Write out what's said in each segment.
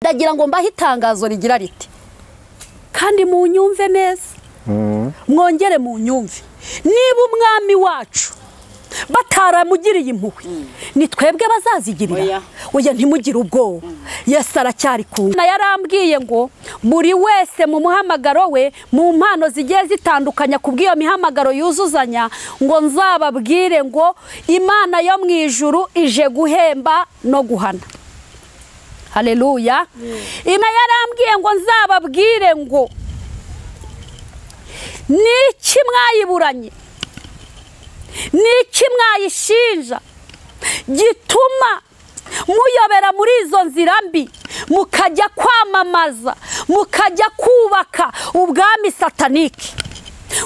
ndagira ngo mbahe itangazo rigira riti kandi mu nyumve neza mwongere mu nyumve niba umwami wacu bataramugiriye impuhwe ni twebwe bazazigirira oya ntimugire ubwoba Yesu aracyari kumwe yarambwiye ngo buri wese mu muhamagaro we mu mpano zigiye zitandukanya kubw'iyo mihamagaro yuzuzanya ngo nzababwire ngo Imana yo mu ijuru ije guhemba no guhana. Haleluya. Imana yarambwiye ngo nzababwire ngo niki mwayiburanye, niki mwayishinja gituma muyobera muri izo nzira mbi mukajya kwamamaza mukajya kubaka ubwami sataniki,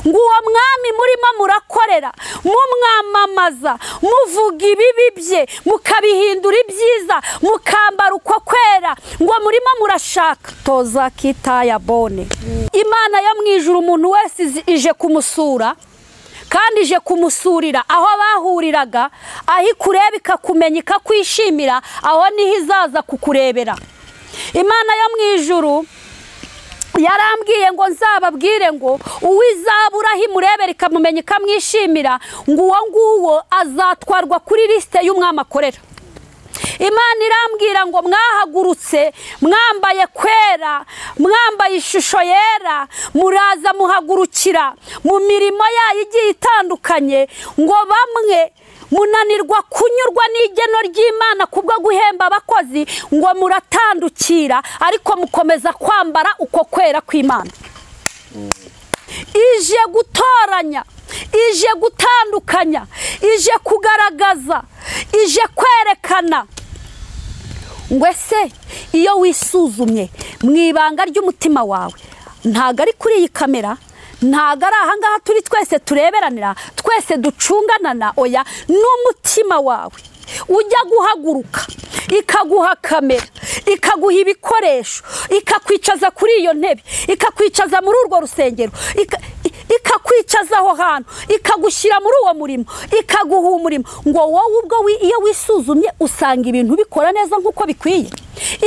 ngo uwo mwami murimo murakorera mumwamamaza muvuga ibibi bye mukabihindura ibyiza mukambara uko kwera ngo murimo murashaka toza kitaya bone. Imana yo mu ijuru umuntu wese ije kumusura kandi ije kumusurira aho bahuriraga, aho ikureba ikakumenya ikakwishimira, aho niho izaza kukurebera. Imana yo mu ijuru yarambwiye ngo nzababwire ngo uwizaburaho imurebera ikamumenya ikamwishimira, ngo uwo nguwo azatwarwa kuri lisite y'umwami akorera. Imana irambwira ngo mwahagurutse mwambaye kwera mwambaye ishusho yera muraza muhagurukira mu mirimo yayo igiye itandukanye, ngo bamwe munanirwa kunyurwa n'igeno ry'Imana kubwo guhemba abakozi ngo muratandukira ariko mukomeza kwambara uko kwera kw'Imana. Ije gutoranya, ije gutandukanya, ije kugaragaza, ije kwerekana. Ngo ese iyo wisuzumye mu ibanga ry'umutima wawe, ntago ari kuri iyi kamera, ntago ari aha ngaha turi twese tureberanira twese ducunganana, oya n'umutima wawe ujya guhaguruka ikaguha kamera ikaguha ibikoresho ikakwicaza kuri iyo ntebe ikakwicaza muri urwo rusengero ikakwicaza aho hantu ikagushyira muri uwo murimo ikaguha umurimo, ngo wowe ubwo iyo wisuzumye usanga ibintu bikora neza nk'uko bikwiye.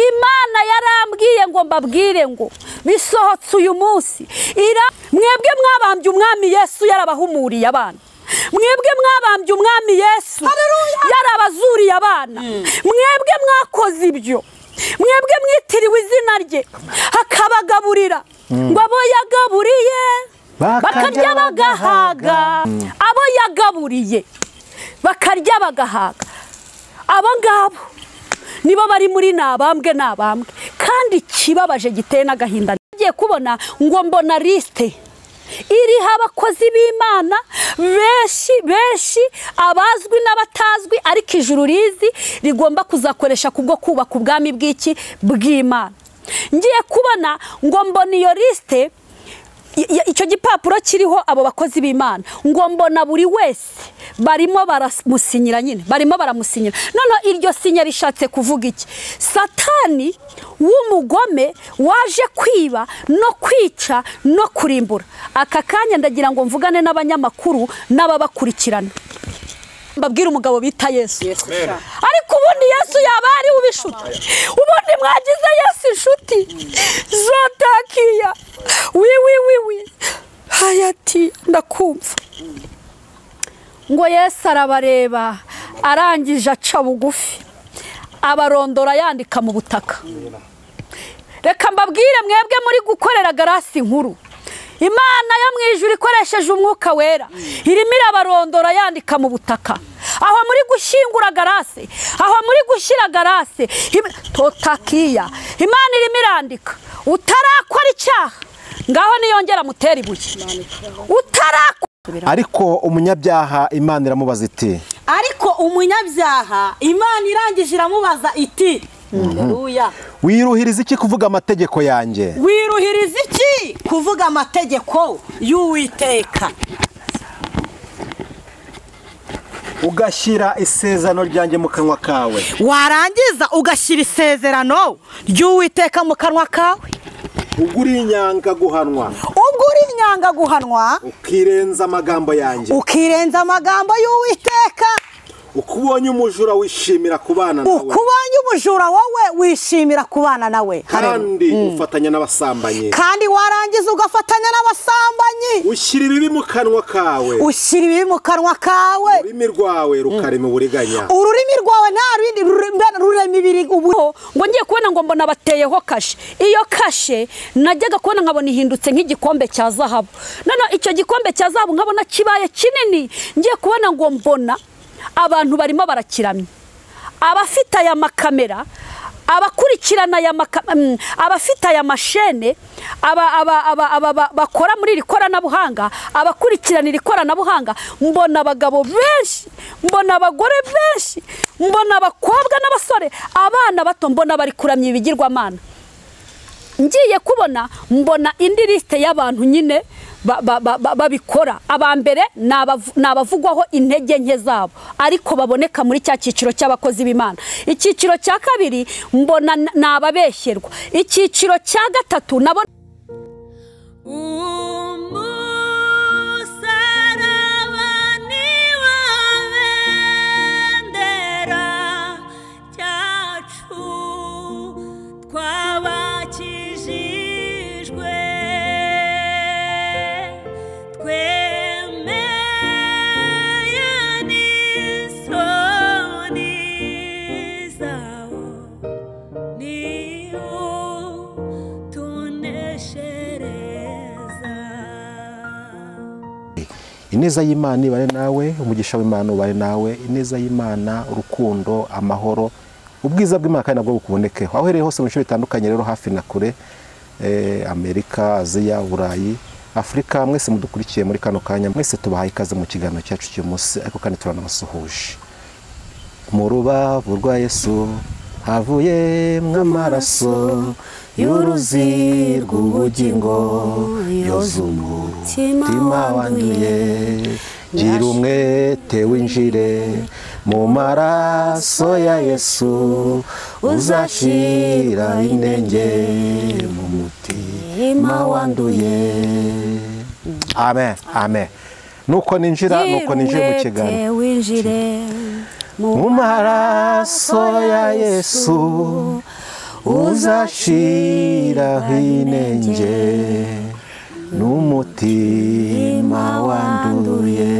Imana yarambwiye ngo mbabwire ngo bisohotse uyu munsi mwebwe mwabambye umwami Yesu yarabahumuriye abana, mwebwe mwabambye umwami Yesu yarabazuriye abana, mwebwe mwakoze ibyo, mwebwe mwitiriwe izina rye akabagaburira, ngo abo yagaburiye bakarya bagahaga, abo yagaburiye bakarya bagahaga, abo ngabo nibo bari muri nabambwe kandi kibabaje giteye n'agahinda. Ngiye kubona ngo mbona liste iriho abakozi b'Imana benshi abazwi n'abatazwi, ariko ijuru rizi rigomba kuzakoresha kubwo kubaka ubwami bw'iki bw'Imana. Ngiye kubona ngo mbona iyo liste icyo gipapuro kiriho abo bakozi b'Imana, ngo mbona buri wese barimo baramusinyira, nyine barimo baramusinyira. None iryo sinya rishatse kuvuga iki? Satani w'umugome waje kwiba no kwica no kurimbura. Akakanya ndagira ngo mvugane n'abanyamakuru n'ababakurikirana, mbabwira umugabo bita Yesu. Ariko ubundi Yesu yaba ari ubishuti, ubundi mwagize Yesu inshuti zotakiya wi hayati ndakumva. Ngo Yesu arabareba arangije aca bugufi abarondora yandika mu butaka. Reka mbabwire mwebwe muri gukorera garasi inkuru, Imana yo mu ijuru ikoresheje umwuka wera irimo irabarondora yandika mu butaka. Aho muri gushingura garase, aho muri gushyira garase totakiya, Imana irimo irandika utarakora icyaha ngaho niyongera mutera ibuye utarakora. Ariko umunyabyaha Imana iramubaza iti, ariko umunyabyaha Imana irangije iramubaza iti, haleluya, wiruhiriza iki kuvuga amategeko yanjye? Wiruhiriza iki kuvuga amategeko y'Uwiteka? Ugashyira isezerano ryanjye mu kanwa kawe. Warangiza ugashyira isezerano ry'Uwiteka mu kanwa kawe. Uguri inyanga guhanwa. Uguri inyanga guhanwa. Ukirenza amagambo yanjye. Ukirenza amagambo y'Uwiteka. ukubonye umujura wishimira kubana nawe ukubonye umujura wowe wishimira kubana nawe kandi ufatanya n'abasambanyi kandi warangiza ugafatanya n'abasambanyi ushyira ibibi mu kanwa kawe ururimi rwawe rukarema uburiganya ururimi rwawe nta rindi rurema ibiri ngo ngiye kubona ngo mbona bateyeho kashe iyo kashe najyaga kubona nkabona ihindutse nk'igikombe cya zahabu none icyo gikombe cya zahabu nkabona kibaye kinini ngiye kubona ngo mbona abantu barimo barakiramye abafite aya makamera abakurikirana abafite aya mashene bakora muri iri koranabuhanga abakurikirana iri koranabuhanga mbona abagabo benshi mbona abagore benshi mbona abakobwa n'abasore abana bato mbona bari kuramya ibigirwamana ngiye kubona mbona indi liste y'abantu nyine babikora abambere nabavugwaho intege nke zabo ariko baboneka muri cya cyiciro cy'abakozi b'Imana icyiciro cya kabiri mbona nababeshyerwa icyiciro cya gatatu nabona ineza y'Imana ibare nawe umugisha w'Imana ubare nawe ineza y'Imana urukundo amahoro ubwiza bw'Imana kandi nabwo bukubonekeho aho hereye hose mu bice bitandukanye rero hafi na kure Amerika Aziya Burayi Afrika mwese mudukurikiye muri kano kanya mwese tubahaye ikaze mu kiganiro cyacu cy'umunsi ariko kandi turanabasuhuje mu rubavu rwa Yesu havuye mw'amaraso y'uruzi rw'ubugingo yoza umutima wanduye gira umwete winjire mu maraso ya Yesu uzashira inenge mu mutima wanduye amen amen nuko ninjira mu kiganiro mu maraso ya Yesu uzashira inenge n'umutima wanduye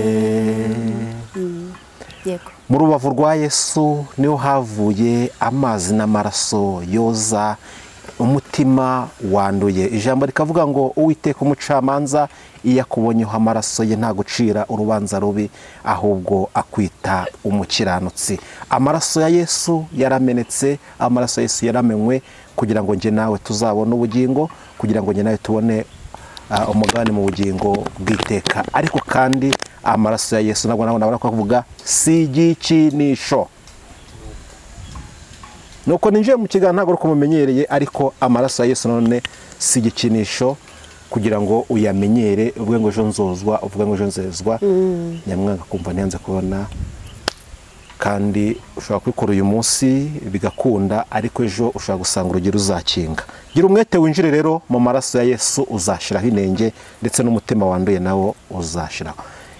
mu rubavu rwa Yesu niho havuye amazi n'amaraso yoza umutima wanduye ijambo rikavuga ngo Uwiteka umucamanza iyo akubonyeho amaraso ye nta gucira urubanza rubi ahubwo akwita umukiranutsi amaraso ya Yesu yaramenetse amaraso ya Yesu yaramenwe kugira ngo nge nawe tuzabone ubugingo kugira ngo nge nawe tubone umugabane mu bugingo bw'iteka ariko kandi amaraso ya Yesu nabwo nabona ko kuvuga si igikinisho nuko ninjiye mu kiganiro ntabwo uko mumenyereye ariko amaraso ya Yesu none si igikinisho kugira ngo uyamenyere uvuge ngo ejo nzozwa uvuge ngo ejo nzezwa nyamwanga kumva ntiyanze kubona kandi ushobora kwikora uyu munsi bigakunda ariko ejo ushobora gusanga urugero uzakinga gira umwete winjire rero mu maraso ya Yesu uzashiraho inenge ndetse n'umutima wanduye nawo uzashiraho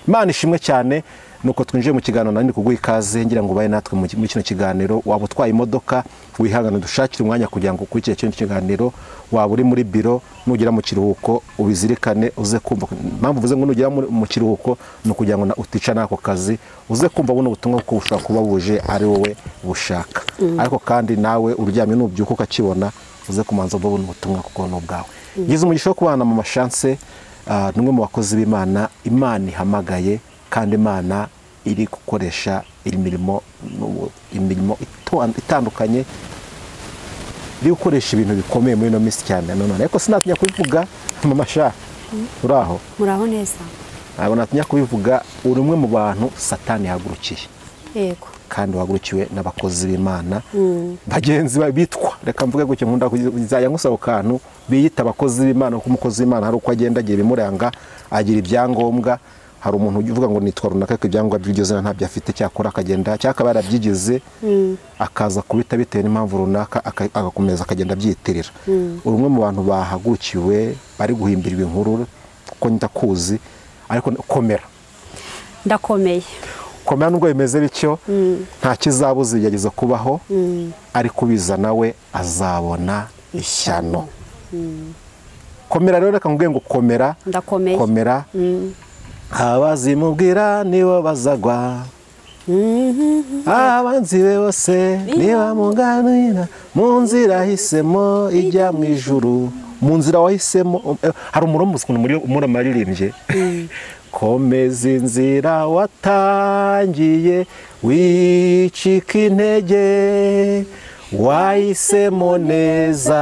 Imana ishimwe cyane nuko twinjiye mu kiganiro nandi kuguha ikaze ngira ngo baye natwe mu kino kiganiro waba utwaye imodoka wihangana dushakire umwanya kugira ngo ukurikire kino kiganiro waba uri muri biro nugira mu kiruhuko ubizirikane uze kumva mpamvu uvuze ngo nugira mu kiruhuko no kugira ngo utica nako kazi uze kumva buno butumwa ko ushaka kuba buje ari wowe bushaka ariko kandi nawe uryamye nubyuka ukakibona uze kumanza buno butumwa kuko no bwawe gize umugisha wo kubana mu mashanse numwe mu bakozi b'Imana Imana ihamagaye kandi Imana iri gukoresha imirimo itandukanye iri gukoresha ibintu bikomeye muri no minsi cyane none ariko sinatinya kubivuga mu masha uraho neza ntabwo natinya kubivuga uri umwe mu bantu Satani yahagurukiye yego kandi wahagurukiwe n'abakozi b'Imana bagenzi bitwa reka mvuge gutyo nkunda kuzaya ngusaba kantu biyita abakozi b'Imana kuko umukozi w'Imana hari uko agenda agiye bimuranga agira ibyangombwa hari umuntu uvuga ngo nitwa runaka ko ibyangombwa by'iryo zina ntabyo afite cyakora akagenda cyakaba yarabyigize akaza kubita bitewe n'impamvu runaka agakomeza akagenda byitirira urumwe mu bantu bahagukiwe bari guhimbirirwa inkuru kuko ndakuzi ariko komera ndakomeye komera nubwo bimeze bityo nta kizabuza yageze kubaho ariko ubiza nawe azabona ishyano. Komera rero reka nkubwire ngo komera, ndakomeye, komera. Abazimubwira nibo bazagwa, abanzi be bose nibamuganira, mu nzira ahisemo ijya mu ijuru. Mu nzira wahisemo hari umurombuzi muri amaririmbye komeza inzira watangiye wicika intege, wahisemo neza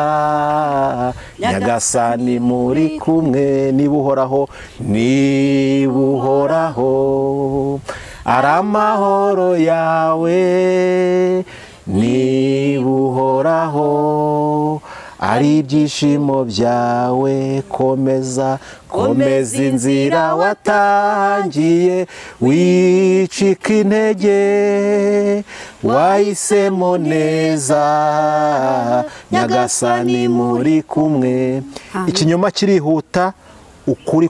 nyagasani muri kumwe. Niba uhoraho, niba uhoraho ari amahoro yawe, niba uhoraho ari ibyishimo byawe. Komeza, komeza inzira watangiye wicika intege, wahisemo neza nyagasani muri kumwe. Ikinyoma kirihuta, ukuri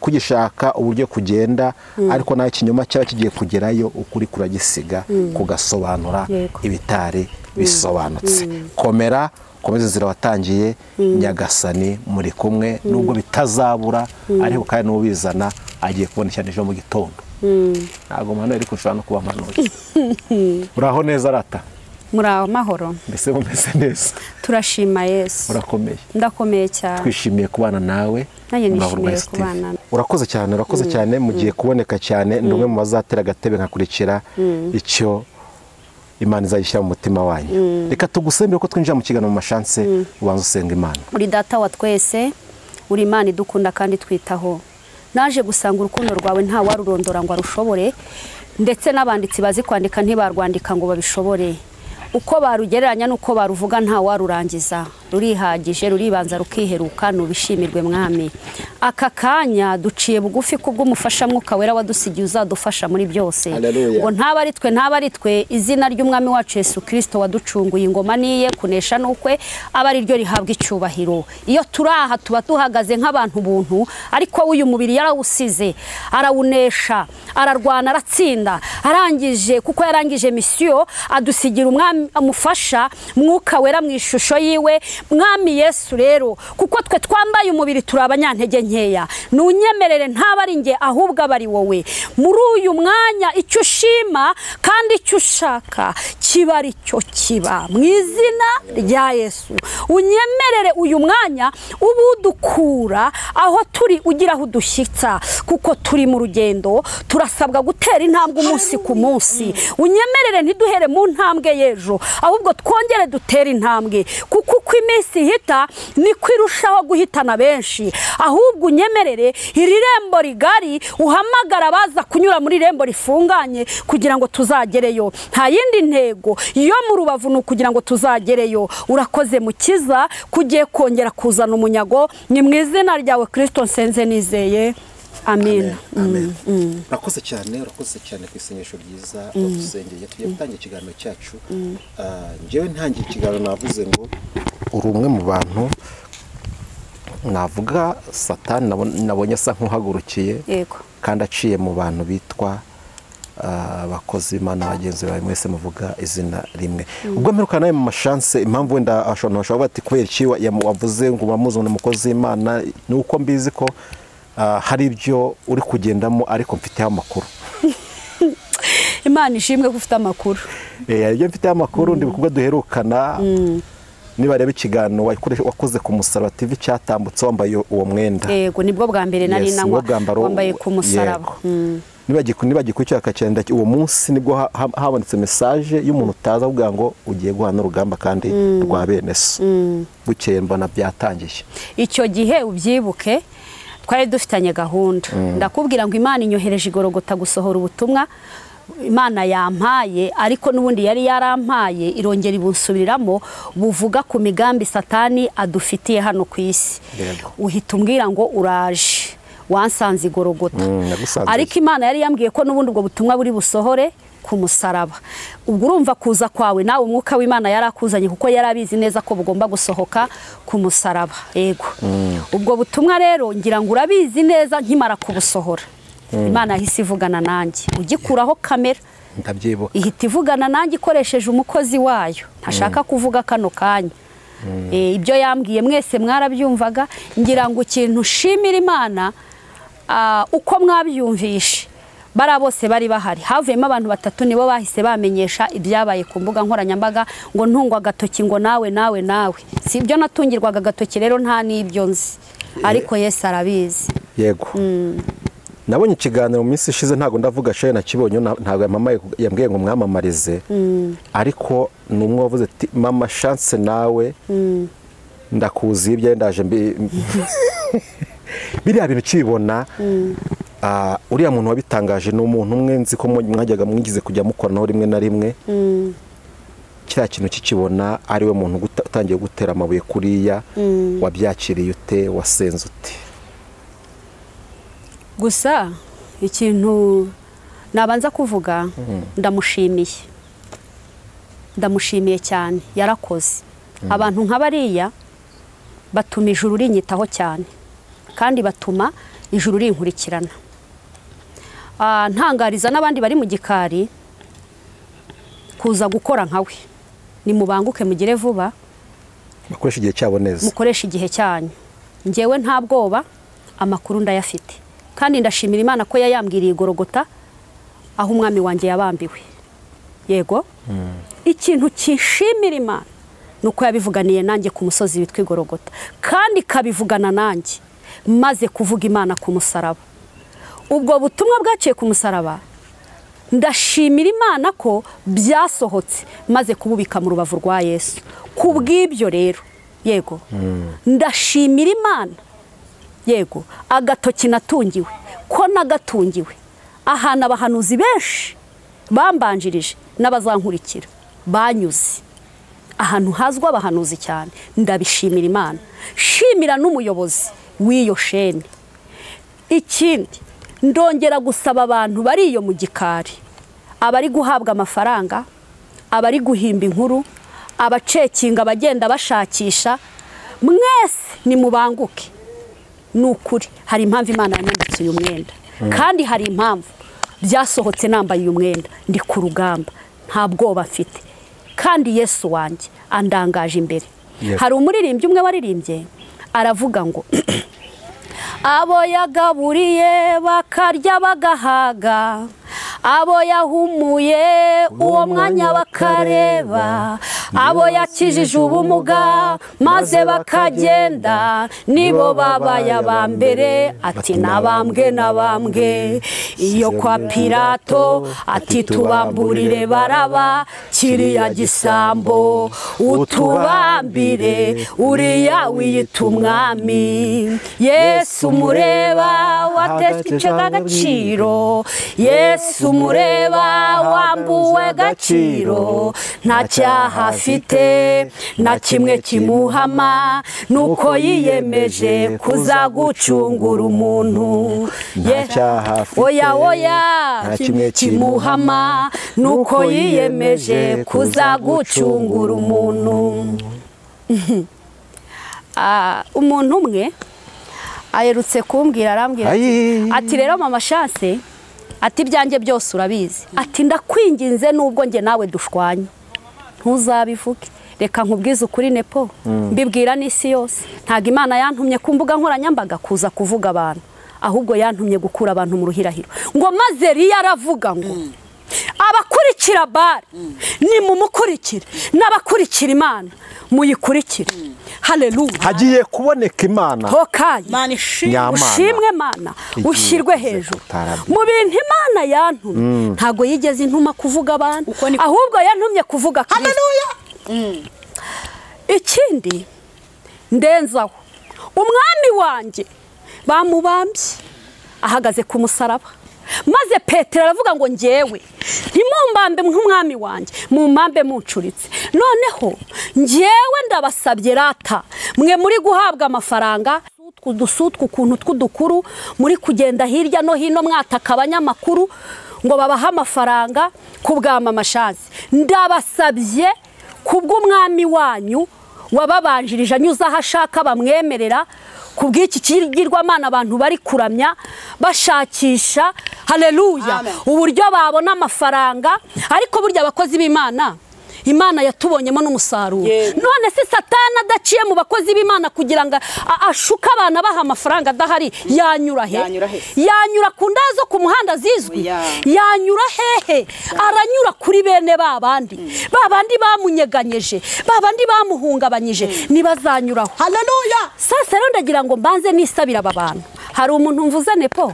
kugishaka uburyo kugenda, ariko nawe ikinyoma cyaba kigiye kugerayo ukuri kuragisiga kugasobanura ibitari bisobanutse. Komera, komeza inzira watangiye nyagasani muri kumwe, nubwo bitazabura ariko kandi n'ubizana agiye kubona cyane ejo mu gitondo. Ntabwo mpano ariko ushobora no kuba mpanuye. Uraho neza rata? muraho mahoro, mbese mumeze neza? turashima Yesu. Urakomeye? Ndakomeye cyane. Twishimiye kubana nawe. Nanjye nishimiye kubana. Urakoze cyane, mugiye kuboneka cyane, ndumwe mu bazatera agatebe nkakurikira icyo Imana izayishyira mu mutima wanyu. Reka tugusembere ko twinjira mu kiganiro mu mashanse, ubanza usenga Imana. Uri data wa twese, uri Imana idukunda kandi twitaho. Naje gusanga urukundo rwawe nta warurondora ngo arushobore, ndetse n'abanditsi bazi kwandika ntibarwandika ngo babishobore. Uko barugereranya nuko baruvuga nta warurangiza. Rurihagije, ruribanza rukiheruka, nubishimirwe mwami. Akakanya duciye bugufi kubw'umufasha mwuka wera wadusigiye uzadufasha muri byose. Ngo ntaba ari twe izina ry'umwami wacu Yesu Kristo waducunguye ingoma niye kunesha nukwe aba ari ryo rihabwa icyubahiro. Iyo turaha tuba tuhagaze nk'abantu buntu, ariko uyu mubiri yarawusize, arawunesha, ararwana, aratsinda, arangije kuko yarangije misiyo adusigira umwami amufasha mwuka wera mu ishusho yiwe. Mwami Yesu rero, kuko twe twambaye umubiri turi abanyantege nkeya, nunyemerere ntaba ari nge ahubwo abari wowe. Muri uyu mwanya icyo ushima kandi icyo ushaka kiba ari cyo kiba, mu izina rya Yesu. Unyemerere uyu mwanya ubudukura aho turi ugira aho udushyitsa, kuko turi mu rugendo, turasabwa gutera intambwe umunsi ku munsi. Unyemerere ntiduhere mu ntambwe y'ejo, ahubwo twongere dutere intambwe, kuko uko iminsi ihita niko irushaho guhitana benshi. Ahubwo unyemerere iri rembo rigari uhamagara baza kunyura muri rembo rifunganye kugira ngo tuzagereyo. Nta yindi ntego yo mu rubavu ni ukugira ngo tuzagereyo. Urakoze Mukiza, kugiye kongera kuzana umunyago, ni mu izina ryawe Kristo nsenze nizeye, amen. Urakoze cyane ku isengesho ryiza dusengeye. Tugiye gutangira ikiganiro cyacu. Njyewe ntangiye ikiganiro navuze ngo uri umwe mu bantu navuga Satani nabonye asa nk'uhagurukiye, kandi aciye mu bantu bitwa abakozi Imana bagenzi bawe, mwese muvuga izina rimwe. Ubwo mperuka nawe mu mashanse, impamvu wenda bashobora bati kubera iki wavuze ngo bamuzana umukozi Imana, ni uko mbizi ko hari ibyo uri kugendamo ariko mfiteho amakuru. Imana ishimwe ko ufite amakuru. Ibyo mfiteho amakuru ndi kubwo duherukana. Niba reba ikiganiro wakoze ku Musaraba TV cyatambutse wambaye uwo mwenda. Yego, nibwo bwa mbere nari nanywa wambaye ku Musaraba. Niba gikurikira akacyenda uwo munsi nibwo habonetse message y'umuntu utaza kugira ngo ugiye guhana urugamba kandi rwa bene so. Bukeye mbona byatangiye. Icyo gihe ubyibuke twari dufitanye gahunda. Ndakubwira ngo Imana inyohereje igorogota gusohora ubutumwa. Imana yampaye, ariko nubundi yari yarampaye irongera ibunsubiriramo buvuga ku migambi Satani adufitiye hano ku isi. Uhita umbwira ngo uraje, wansanze igorogota. Ariko Imana yari yambwiye ko nubundi ubwo butumwa buri busohore ku Musaraba. Ubwo urumva kuza kwawe nawe umwuka w'Imana yarakuzanye, kuko yarabizi neza ko bugomba gusohoka ku Musaraba. Yego. Ubwo butumwa rero ngira ngo urabizi neza nkimara kubusohora. Imana yahise ivugana nanjye ugikuraho kamera ndabyibuka ihita ivugana nanjye ikoresheje umukozi wayo ntashaka kuvuga kano kanya ibyo yambwiye mwese mwarabyumvaga ngira ngo ikintu ushimira Imana uko mwabyumvishe bara bose bari bahari havuyemo abantu batatu nibo bahise bamenyesha ibyabaye ku mbuga nkoranyambaga ngo ntungwa agatoki ngo nawe si ibyo natungirwaga agatoki rero nta n'ibyo nzi ariko Yesu arabizi yego nabonye ikiganiro mu minsi ishize ntago ndavuga shaye nakibonye ntago mama yambwiye ngo mwamamarize ariko numwe wavuze ati mama chance nawe ndakuzi ibyo ndaje biriya bintu kibona uriya muntu wabitangaje ni umuntu umwe nzi ko mwajyaga mwigize kujya mukoranaho rimwe na rimwe kiriya kintu kikibona ari we muntu utangiye gutera amabuye kuriya wabyakiriye ute wasenze ute gusa ikintu nabanza kuvuga ndamushimiye cyane yarakoze abantu nk'abariya batuma ijuru rinyitaho cyane kandi batuma ijuru rinkurikirana ntangariza n'abandi bari mu gikari kuza gukora nkawe nimubanguke mugire vuba mukoresha igihe cyabo neza mukoresha igihe cyanyu ngewe nta bwoba amakuru ndayafite kandi ndashimira Imana ko yayambwiriye igorogota aho umwami wanjye yabambiwe yego ikintu kishimira Imana nuko yabivuganiye nanjye ku musozi witwa igorogota kandi kabivugana nanjye maze kuvuga Imana ku musaraba ubwo butumwa bwaciye ku musaraba ndashimira Imana ko byasohotse maze kububika mu rubavu rwa Yesu kubw'ibyo rero yego ndashimira Imana yego agatoki natungiwe ko nagatungiwe ahana abahanuzi benshi bambanjirije n'abazankurikira banyuze ahantu hazwa abahanuzi cyane ndabishimira Imana shimira n'umuyobozi w'iyo shene ikindi ndongera gusaba abantu bari iyo mu gikari abari guhabwa amafaranga abari guhimba inkuru abacekinga abagenda bashakisha mwese nimubanguke nukuri hari impamvu Imana yanyambitse uyu mwenda kandi hari impamvu byasohotse nambaye uyu mwenda ndi ku rugamba nta bwoba mfite kandi Yesu wanjye andangaje imbere hari umuririmbyi umwe waririmbye aravuga ngo abo yagaburiye bakarya bagahaga abo yahumuye uwo mwanya bakareba abo yakijije ubumuga maze bakagenda nibo babaye abambere ati nabambwe iyo kwa Pilato ati tubamburire Baraba kiriya gisambo utubambire uriya wiyita umwami Yesu mureba watesheje agaciro Yesu mureba wambuwe agaciro nta cyaha afite na kimwe kimuhama nuko yiyemeje kuzagucungura umuntu oya nta kimwe kimuhama nuko yiyemeje kuzagucungura umuntu umuntu umwe aherutse kumbwira arambwira ati rero mama chance ati ibyanjye byose urabizi ati ndakwinginze nubwo nge nawe dushwanye ntuzabivuge reka nkubwize ukuri nepo mbibwira n'isi yose ntago Imana yantumye ku mbuga nkoranyambaga kuza kuvuga abantu ahubwo yantumye gukura abantu mu ruhirahiro ngo maze riya aravuga ngo abakurikira Bali ni mumukurikire n'abakurikira Imana muyikurikire haleluya hagiye kuboneka Imana Imana ushimwe Imana ushyirwe hejuru mu bintu Imana yantumye ntago yigeze intuma kuvuga abantu ahubwo yantumye kuvuga haleluya ikindi ndenzaho umwami wanjye bamubambye ahagaze ku musaraba maze Petero aravuga ngo ngewe ntimumbambe nk'umwami wanjye mumbambe muncuritse noneho ngewe ndabasabye rata mwe muri guhabwa amafaranga udusutwa ukuntu tw'udukuru muri kugenda hirya no hino mwataka abanyamakuru ngo babahe amafaranga kubwama amashazi ndabasabye kubw'umwami wanyu wababanjirije anyuze aho ashaka bamwemerera ku bw'iki kigirwamana abantu bari kuramya bashakisha haleluya uburyo babona amafaranga ariko burya abakozi b'Imana Imana yatubonyemo n'umusaruro none se satana adaciye mu bakozi b'Imana kugira ngo ashuka abana baha amafaranga adahari yanyura he yanyura ku ndazo ku muhanda zizwi yanyura hehe aranyura kuri bene babandi bamunyeganyeje babandi bamuhungabanyije nibazanyuraho haleluya sasa rero ndagira ngo mbanze nisabira aba bantu hari umuntu mvuze nepo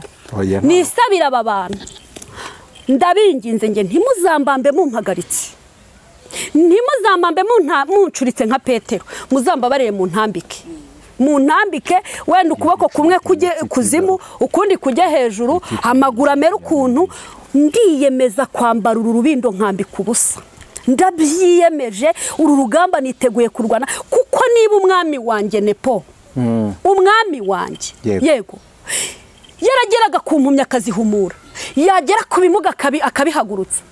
nisabira aba bantu ndabinginze nge ntimuzambambe mumpagaritse ntimuzambambe muncuritse nka Petero muzambabarire mu ntambike wenda ukuboko kumwe kujye kuzimu ukundi kujye hejuru amaguru amera ukuntu ndiyemeza kwambara uru rubindo nkambika ubusa ndabyiyemeje uru rugamba niteguye kurwana kuko niba umwami wanjye nepo umwami wanjye yego yarageraga ku mpumyi akazihumura yagera ku bimuga akabihagurutsa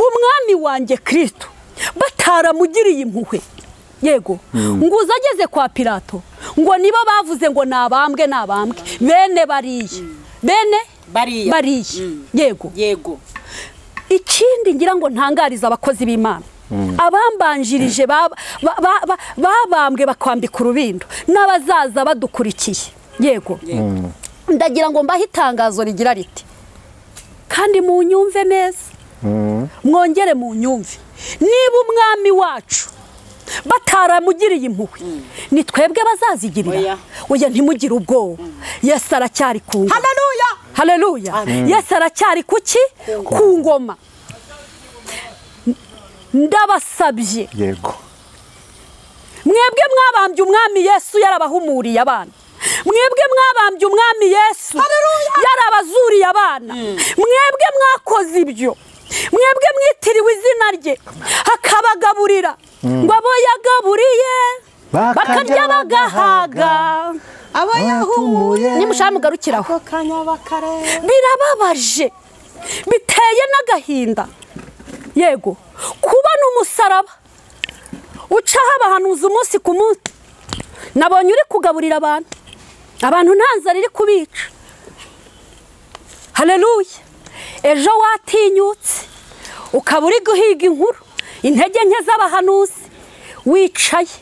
umwami wanjye Kristo bataramugiriye impuhwe yego nguza ageze kwa Pilato ngo niba bavuze ngo nabambwe bene bariye yego ikindi ngira ngo ntangariza abakozi b'Imana abambanjirije babambwe bakwambika urubindo n'abazaza badukurikiye yego ndagira ngo mbahe itangazo rigira riti kandi mu nyumve neza mwongere mu nyumve niba umwami wacu bataramugiriye impuhwe ni twebwe bazazigirira oya ntimugire ubwoba Yesu aracyari ku ngoma haleluya Yesu aracyari kuki ku ngoma ndabasabye yego mwebwe mwabambye umwami Yesu yarabahumuriye abana mwebwe mwabambye umwami Yesu yarabazuriye abana mwebwe mwakoze ibyo mwebwe mwitiriwe izina rye akabagaburira ngo abo yagaburiye bakarya bagahaga abo yahumuye nimushaka mugarukiraho birababaje biteye n'agahinda yego kubona umusaraba ucaho abahanuzi umunsi ku munsi nabonye uri kugaburira abantu nta nzara iri kubica haleluya ejo watinyutse ukaba uri guhiga inkuru intege nke z'abahanuzi wicaye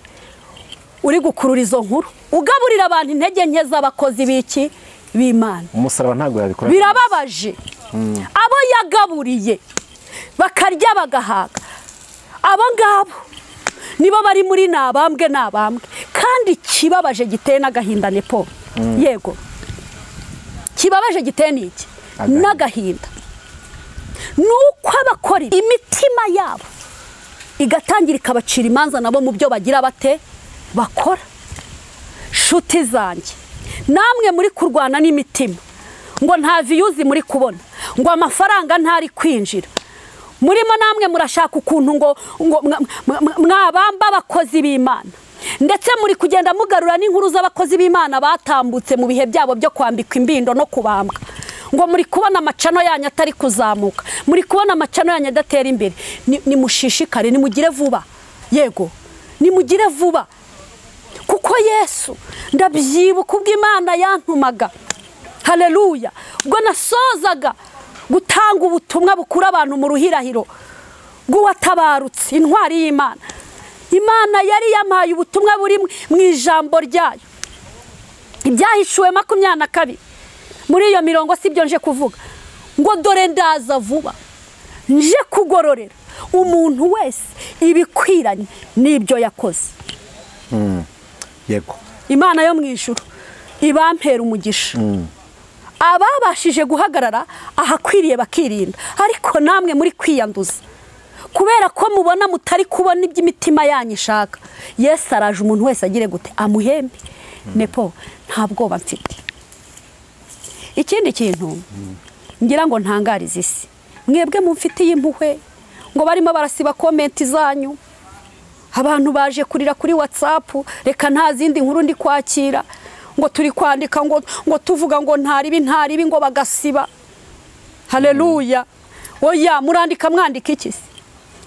uri gukurura izo nkuru ugaburira abantu intege nke z'abakozi b'iki b'Imana umusaraba ntabwo yabikora birababaje abo yagaburiye bakarya bagahaga abo ngabo nibo bari muri nabambwe kandi kibabaje giteye n'agahinda nepo yego kibabaje giteye n'iki n'agahinda nuko abakora imitima yabo igatangira ikabacira imanza nabo mu byo bagira bate bakora shuti zanjye namwe muri kurwana n'imitima ngo nta viyuzi muri kubona ngo amafaranga ntari kwinjira murimo namwe murashaka ukuntu ngo mwabamba abakozi b'Imana ndetse muri kugenda mugarura n'inkuru z'abakozi b'Imana batambutse mu bihe byabo byo kwambikwa imbindo no kubambwa ngo muri kubona amacano yanyu atari kuzamuka muri kubona amacano yanyu adatera imbere nimushishikare nimugire vuba yego nimugire vuba kuko Yesu ndabyibuka ubwo Imana yantumaga haleluya ubwo nasozaga gutanga ubutumwa bukura abantu mu ruhirahiro bw'uwatabarutse intwari y'Imana Imana yari yamaye ubutumwa buri mu ijambo ryayo ibyahishuwe 22 muri iyo mirongo sibyo nje kuvuga ngo dore ndaza vuba nje kugororera umuntu wese ibikwiranye n'ibyo yakoze yego Imana yo mu ijuru ibampera umugisha ababashije guhagarara ahakwiriye bakirinda ariko namwe muri kwiyanduza kubera ko mubona mutari kubona iby'imitima yanyu ishaka Yesu araje umuntu wese agire gute amuhembe nepo nta bwoba mfite ikindi kintu ngira ngo ntangarize isi mwebwe mumfitiye impuhwe ngo barimo barasiba komenti zanyu abantu baje kurira kuri WhatsApp reka nta zindi nkuru ndi kwakira ngo turi kwandika ngo tuvuga ngo ntaribi ngo bagasiba haleluya oya murandika mwandika iki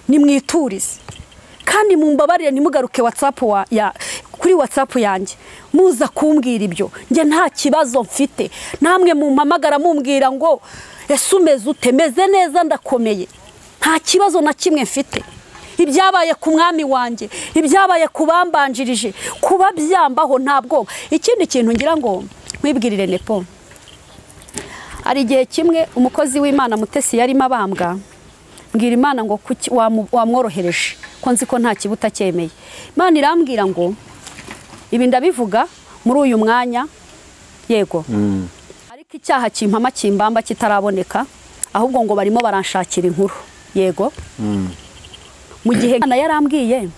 ni mwiturize kandi mumbabarire ntimugaruke WhatsApp kuri WhatsApp yanjye muza kumbwira ibyo njye nta kibazo mfite namwe mumpamagara mumbwira ngo ese umeze ute meze neza ndakomeye nta kibazo na kimwe mfite ibyabaye ku mwami wanjye ibyabaye kubambanjirije kuba byambaho ntabwo ikindi kintu ngira ngo mwibwirire nepo ari igihe kimwe umukozi w'Imana Mutesi yarimo abambwa mbwira Imana ngo wamworohereje ko nzi ko nta kibuta cyemeye Imana irambwira ngo ibi ndabivuga muri uyu mwanya yego ariko icyaha kimpama kimbamba kitaraboneka ahubwo ngo barimo baranshakira inkuru yego mu gihe Imana yarambwiye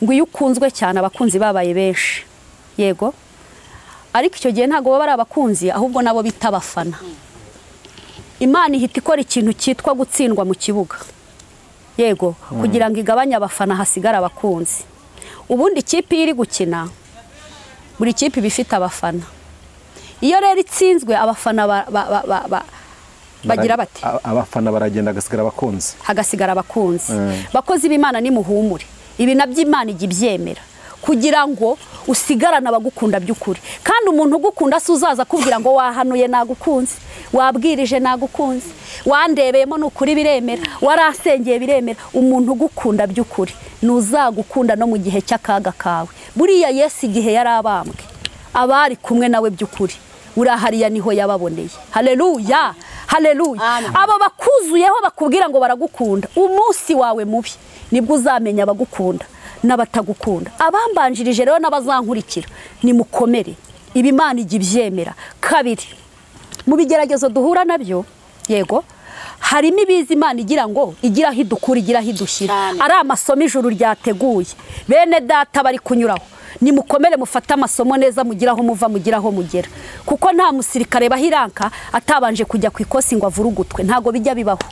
ngo iyo ukunzwe cyane abakunzi babaye benshi yego ariko icyo gihe ntago baba ari abakunzi ahubwo nabo bita abafana Imana ihita ikora ikintu cyitwa gutsindwa mu kibuga yego kugira ngo igabanye abafana hasigara abakunzi ubundi ikipe iri gukina buri kipe bifite abafana iyo rero itsinzwe abafana bagira bati abafana baragenda hagasigara abakunzi bakozi b'Imana ni muhumure ibi nabyo Imana igibyemera kugira ngo usigarana abagukunda by'ukuri kandi umuntu ugukunda se uzaza kubwira ngo wahanuye nagukunze wabwirije nagukunze wandebeyemo n'ukuri biremera warasengeye biremera umuntu ugukunda by'ukuri nuzagukunda no mu gihe cy'akaga kawe buriya Yesu igihe yarabambwe abari kumwe nawe by'ukuri urahariya niho yababoneye haleluya haleluya abo bakuzuyeho bakubwira ngo baragukunda umunsi wawe mubi nibwo uzamenya abagukunda n'abatagukunda abambanjirije rero n'abazankurikira ni mukomere ibi Imana igibyemera kabiri mu bigeragezo duhura nabyo yego harimo ibizi Imana igira ngo igira hidukura igira hidushyira ari amasomo ijuru ryateguye bene data bari kunyuraho ni mukomere mufata amasomo neza mugiraho muva mugiraho mugera kuko nta musirikare bahiranka atabanje kujya ku ikosi ngo avurugutwe ntago bijya bibaho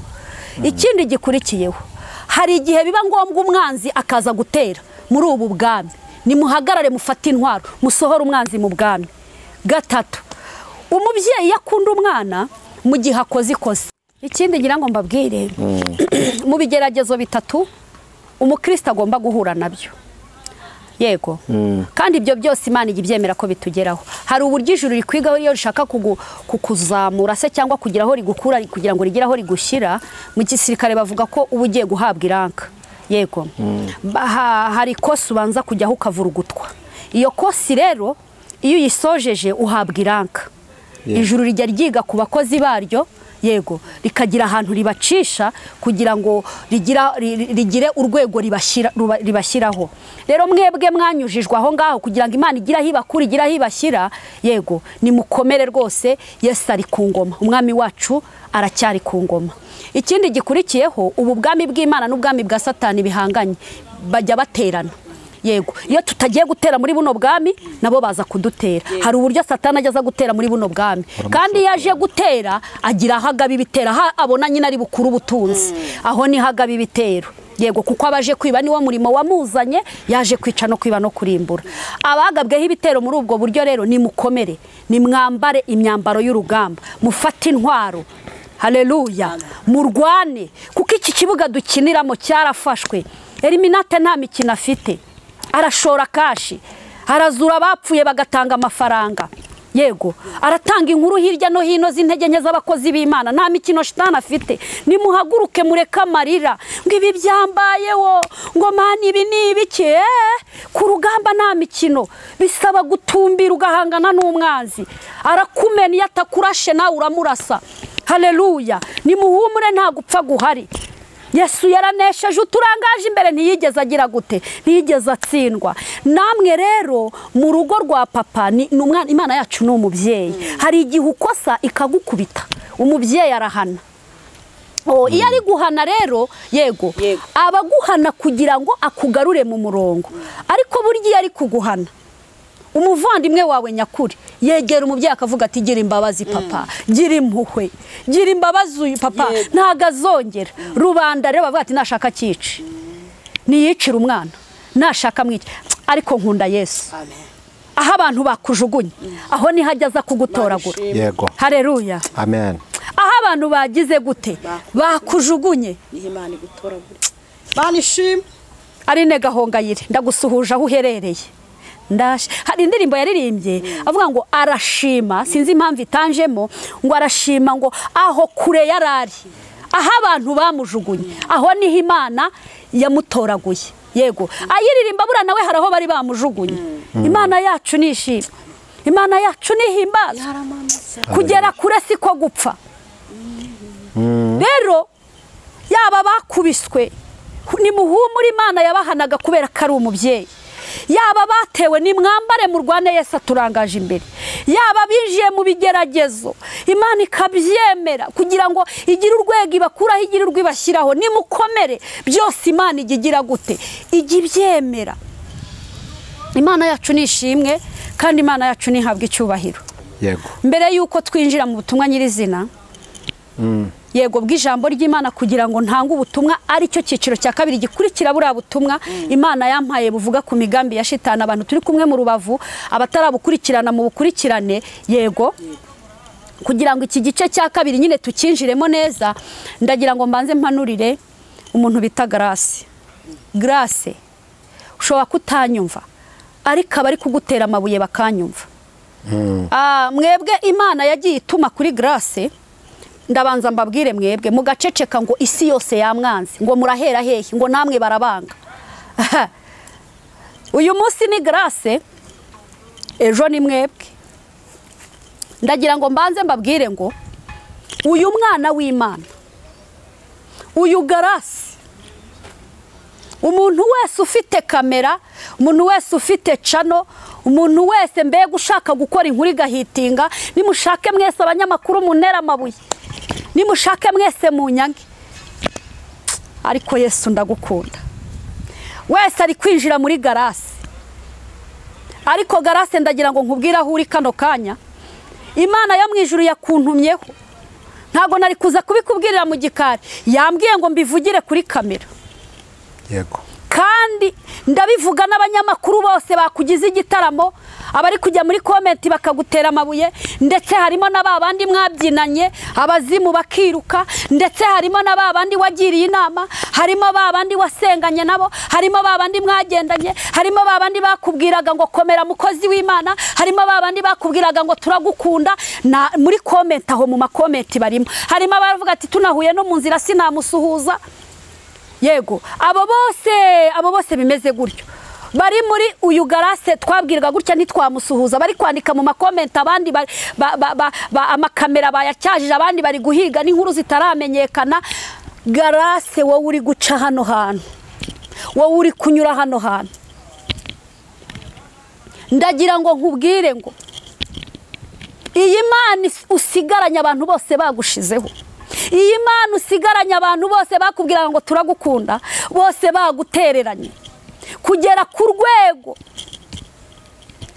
ikindi gikurikiyeho hari igihe biba ngombwa umwanzi akaza gutera muri ubu bwami nimuhagarare mufate intwaro musohora umwanzi mu bwami gatatu umubyeyi yakunda umwana mu gihe akoze ikosa ikindi ngira ngo mbabwire mu bigeragezo bitatu umukristo agomba guhura nabyo yego kandi ibyo byose Imana igibyemera ko bitugeraho hari uburyo ijuru rikwigaho iyo rishaka kukuzamura se cyangwa kugiraho rigukura kugira ngo rigeraho rigushyira mu gisirikare bavuga ko uba ugiye guhabwa iranka yego hari kosi ubanza kujyaho ukavurugutwa iyo kosi rero iyo uyisojeje uhabwa iranka ijuru rijya ryiga ku bakozi baryo yego rikagira ahantu ribacisha kugira ngo rigire urwego ribashyiraho rero mwebwe mwanyujijwe aho ngaho kugira ngo Imana igira hibakura igira hibashyira yego ni mukomere rwose Yesu ari ku ngoma umwami wacu aracyari ku ngoma ikindi gikurikiyeho ubu bwami bw'Imana n'ubwami bwa Satani bihanganye bajya baterana yego iyo tutagiye gutera muri buno bwami nabo baza kudutera hari uburyo Satani ajya gutera muri buno bwami kandi yaje gutera agira hagaba ibitera abona nyine ari bukuru butunzi aho ni hagaba ibitero yego kuko abaje kwiba niwo murimo wamuzanye yaje kwica no kwiba no kurimbura abagabweho ibitero muri ubwo buryo rero ni mukomere ni mwambare imyambaro y'urugamba mufate intwaro haleluya murwane kuko iki kibuga dukiniramo cyarafashwe Eliminate nta mikino afite arashora kashi arazura bapfuye bagatanga amafaranga yego aratanga inkuru hirya no hino z'intege nke z'abakozi b'Imana nta mikino shitani afite nimuhaguruke mureka amarira ngo ibi byambayeho ngo mani ibi ni ibiki ku rugamba nta mikino bisaba gutumbira ugahangana n'umwanzi arakumena iyo atakurashe nawe uramurasa haleluya nimuhumure nta gupfa guhari Yesu yaranesheje uturangaje imbere ntiyigeze agira gute ntiyigeze atsindwa namwe rero mu rugo rwa papa ni umwana Imana yacu ni umubyeyi hari igihe ukosa ikagukubita umubyeyi arahana iyo ari guhana rero yego abaguhana kugira ngo akugarure mu murongo ariko burya ari kuguhana umuvandimwe wawe nyakuri yegera umubyeyi akavuga ati gira imbabazi papa gira impuhwe gira imbabazi uyu papa ntago azongera rubanda rero bavuga ati nashaka cyici niyicira umwana nashaka mwica ariko nkunda Yesu aho abantu bakujugunye aho ni hajyaza kugutoragura yego haleluya amen aho abantu bagize gute bakujugunye Imana igutoragura Imana ishimwe Aline Gahongayire ndagusuhuje aho uherereye. Hari indirimbo yaririmbye avuga ngo arashima, sinzi impamvu itanjemo, ngo arashima ngo aho kure yarari, aho abantu bamujugunye, aho niho Imana yamutoraguye. Yego, ayiririmba bura nawe haraho bari bamujugunye. Imana yacu nishima, Imana yacu nihimbaza, kugera kure siko gupfa. Rero yaba bakubiswe ni muhumura, Imana yabahanaga kubera ko ari umubyeyi. Yaba batewe ni mwambare mu Rwanda, Yesu aturangaje imbere. Yaba binjiye mu bigeragezo, Imana ikabyemera kugira ngo igire urwego ibakuraho, igire urwibashyiraho. Ni mukomere byose Imana igigira gute, igibyemera. Imana yacu nishimwe kandi Imana yacu nihabwa icyubahiro. Yego, Mbere yuko twinjira mu butumwa nyirizina, yego bw'ijambo ry'Imana, kugira ngo ntange ubutumwa ari cyo cyiciro cya kabiri gikurikira buriya butumwa Imana yampaye buvuga ku migambi ya shitani. Abantu turi kumwe mu Rubavu, abatarabukurikirana mu bukurikirane. Yego, kugira ngo iki gice cya kabiri nyine tukinjiremo neza, ndagira ngo mbanze mpanurire umuntu bita Grace. Ushobora kutanyumva ariko abari kugutera amabuye bakanyumva. Mwebwe Imana yagiye ituma kuri Grace, ndabanza mbabwire mwebwe mugaceceka ngo isi yose yamwanze, ngo murahera hehe, ngo namwe barabanga. Uyu munsi ni Grace, ejo ni mwebwe. Ndagira ngo mbanze mbabwire ngo uyu mwana w'Imana, uyu Grace, umuntu wese ufite kamera, umuntu wese ufite channel, umuntu wese mbega ushaka gukora inkuru igahitinga, nimushake mwese abanyamakuru munera amabuye, nimushake mwese mu nyange, ariko Yesu ndagukunda. Wese ari kwinjira muri Grace, ariko Grace ndagira ngo nkubwira aho uri kano kanya. Imana yo mu ijuru yakuntumyeho, ntago nari kuza kubikubwirira mu gikari, yambwiye ngo mbivugire kuri kamera. yego, Kandi ndabivuga n'abanyamakuru bose bakugize igitaramo, abari kujya muri comment bakagutera amabuye, ndetse harimo n'ababandi mwabyinanye abazimu bakiruka, ndetse harimo n'ababandi wagiriye inama, harimo babandi wasenganye nabo, harimo babandi mwagendanye, harimo babandi bakubwiraga ngo komera mukozi w'Imana, harimo babandi bakubwiraga ngo turagukunda. Muri comment aho mu makomenti barimo harimo abavuga ati tunahuye no mu nzira sinamusuhuza. Yego, abo bose bimeze gutyo, bari muri uyu Grace twabwirwa gutya ntitwamusuhuza, bari kwandika mu makomenti, abandi amakamera bayacyajije, abandi bari guhiga n'inkuru zitaramenyekana. Grace wowe uri guca hano hantu, wowe uri kunyura hano hantu, ndagira ngo nkubwire ngo iyi Mana usigaranye abantu bose bagushizeho, iyi Mana usigaranye abantu bose bakubwira ngo turagukunda, bose bagutereranye kugera ku rwego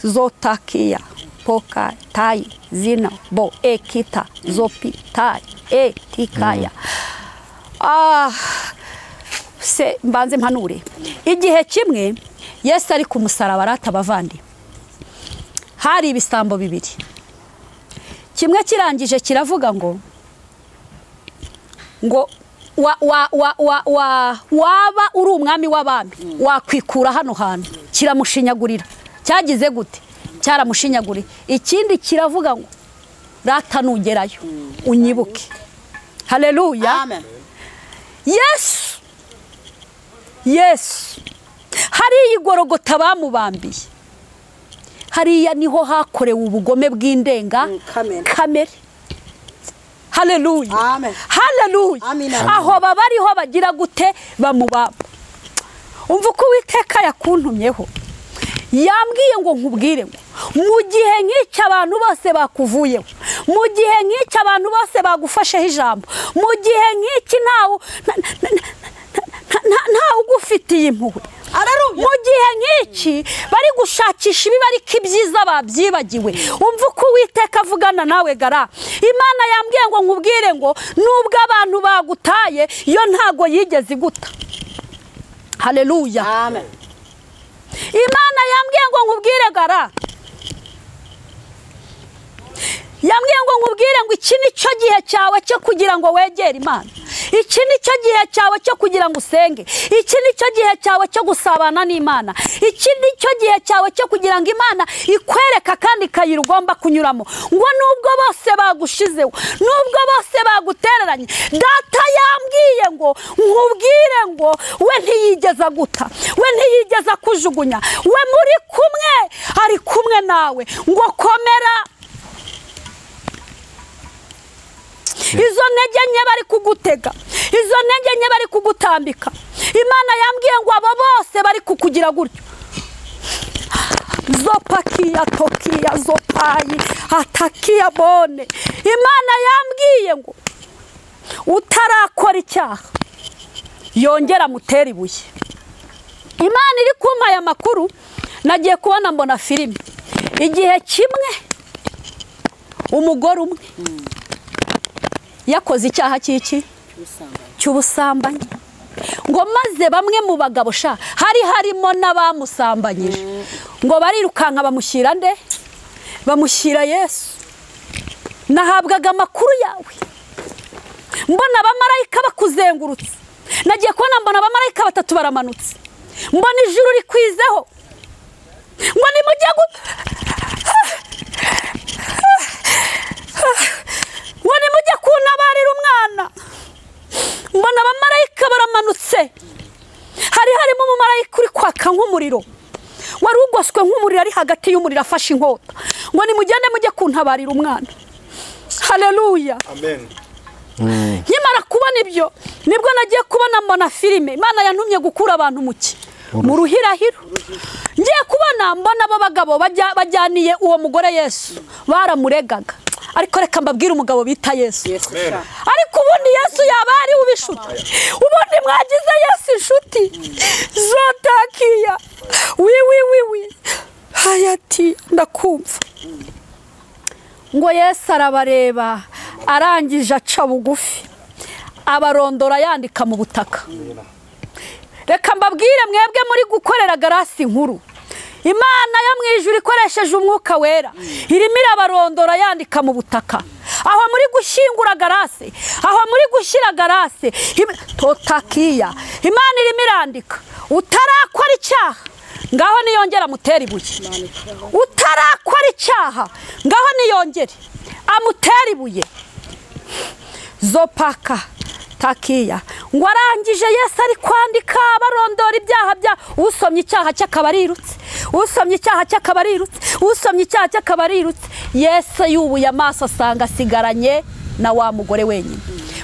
zotakia poka tai zina bo ekita zopi tai etikaya. Se mbanze mpanure, igihe kimwe Yesu ari ku musaraba aratabavandi, hari ibisambo bibiri, kimwe kirangije kiravuga ngo waba uri umwami w'abami wakwikura hano hantu. Kiramushinyagurira, cyagize gute, cyaramushinyaguriye. Ikindi kiravuga ngo rata nugerayo unyibuke. Haleluya, amen. Yesu hariya igorogota bamubambiye, hariya niho hakorewe ubugome bw'indenga kamere. Haleluya, amen. Haleluya, amen. Aho babariho bagira gute, bamubamba. Umva uko Uwiteka yakuntumyeho, yambwiye ngo nkubwire ngo mu gihe nk'icyo abantu bose bakuvuyeho, mu gihe nk'icyo abantu bose bagufasheho ijambo, mu gihe nk'iki ntawe ugufitiye impuhwe, mu gihe nk'iki bari gushakisha ibibi ariko ibyiza babyibagiwe, umva uko Uwiteka avugana nawe gara. Imana yambwiye ngo nkubwire ngo nubwo abantu bagutaye, yo ntago yigeze iguta. Haleluya, amen. Imana yambwiye ngo nkubwire gara, yambwiye ngo nkubwire ngo iki ni cyo gihe cyawe cyo kugira ngo wegere Imana. iki ni cyo gihe cyawe cyo kugira ngo usenge, iki ni cyo gihe cyawe cyo gusabana n'Imana, iki ni cyo gihe cyawe cyo kugira ngo Imana ikwereka kandi kayira ugomba kunyuramo. Ngo nubwo bose bagushizeho, nubwo bose bagutereranye, data yambwiye ngo nkubwire ngo we ntiyigeza guta, we ntiyigeza kujugunya, we muri kumwe ari kumwe nawe. Ngo komera. Izo ntege nke bari kugutega, izo ntege nke bari kugutambika, Imana yambwiye ngo abo bose bari kukugira gutyo. Zopakia tokia zopayi atakia bone. Imana yambwiye ngo utarakora icyaha yongera mutera ibuye. Imana iri kumpa aya makuru, nagiye kubona mbona filime. Igihe kimwe umugore umwe yakoze icyaha cy'iki cy'ubusambanyi, ngo maze bamwe mu bagabo sha hari harimo n'abamusambanyije, ngo barirukanka bamushyira nde, bamushyira Yesu. Nahabwaga amakuru yawe, mbona abamarayika bakuzengurutse. Nagiye kubona mbona abamarayika batatu baramanutse, mbona ijuru rikwizeho, ngo nimujye ngo nimujye kunabarira umwana. Mbona abamarayika baramanutse, hari harimo umumarayika uri kwaka nk'umuriro, wari ugoswe nk'umuriro ari hagati y'umuriro afashe inkota, ngo nimugende mujye kuntabarira umwana. Haleluya, amen. Nkimara kubona ibyo nibwo nagiye kubona mbona filime. Imana yantumye gukura abantu mu ruhirahiro. Ngiye kubona mbona abo bagabo bajyaniye uwo mugore Yesu, baramuregaga. Ariko reka mbabwire umugabo bita Yesu. Ariko ubundi Yesu yaba ari ubishuti, ubundi mwagize Yesu inshuti zotakiya wi hayati ndakumva. Ngo Yesu arabareba, arangije aca bugufi, abarondora yandika mu butaka. Reka mbabwire mwebwe muri gukorera garasi inkuru, Imana yo mu ijuru ikoresheje umwuka wera irimo irabarondora yandika mu butaka. Aho muri gushyingura garase, aho muri gushyira garase totakiya, Imana irimo irandika utarakora icyaha ngaho niyongera amutera ibuye. Utarakora icyaha ngaho niyongere amutera ibuye. Zopaka takiya. Ngo arangije Yesu ari kwandika barondora ibyaha bya usomye icyaha cy'akabarirutse, usomye icyaha cy'akabarirutse, usomye icyaha cy'akabarirutse. Yesu yubuye amaso asanga asigaranye na wa mugore wenyine,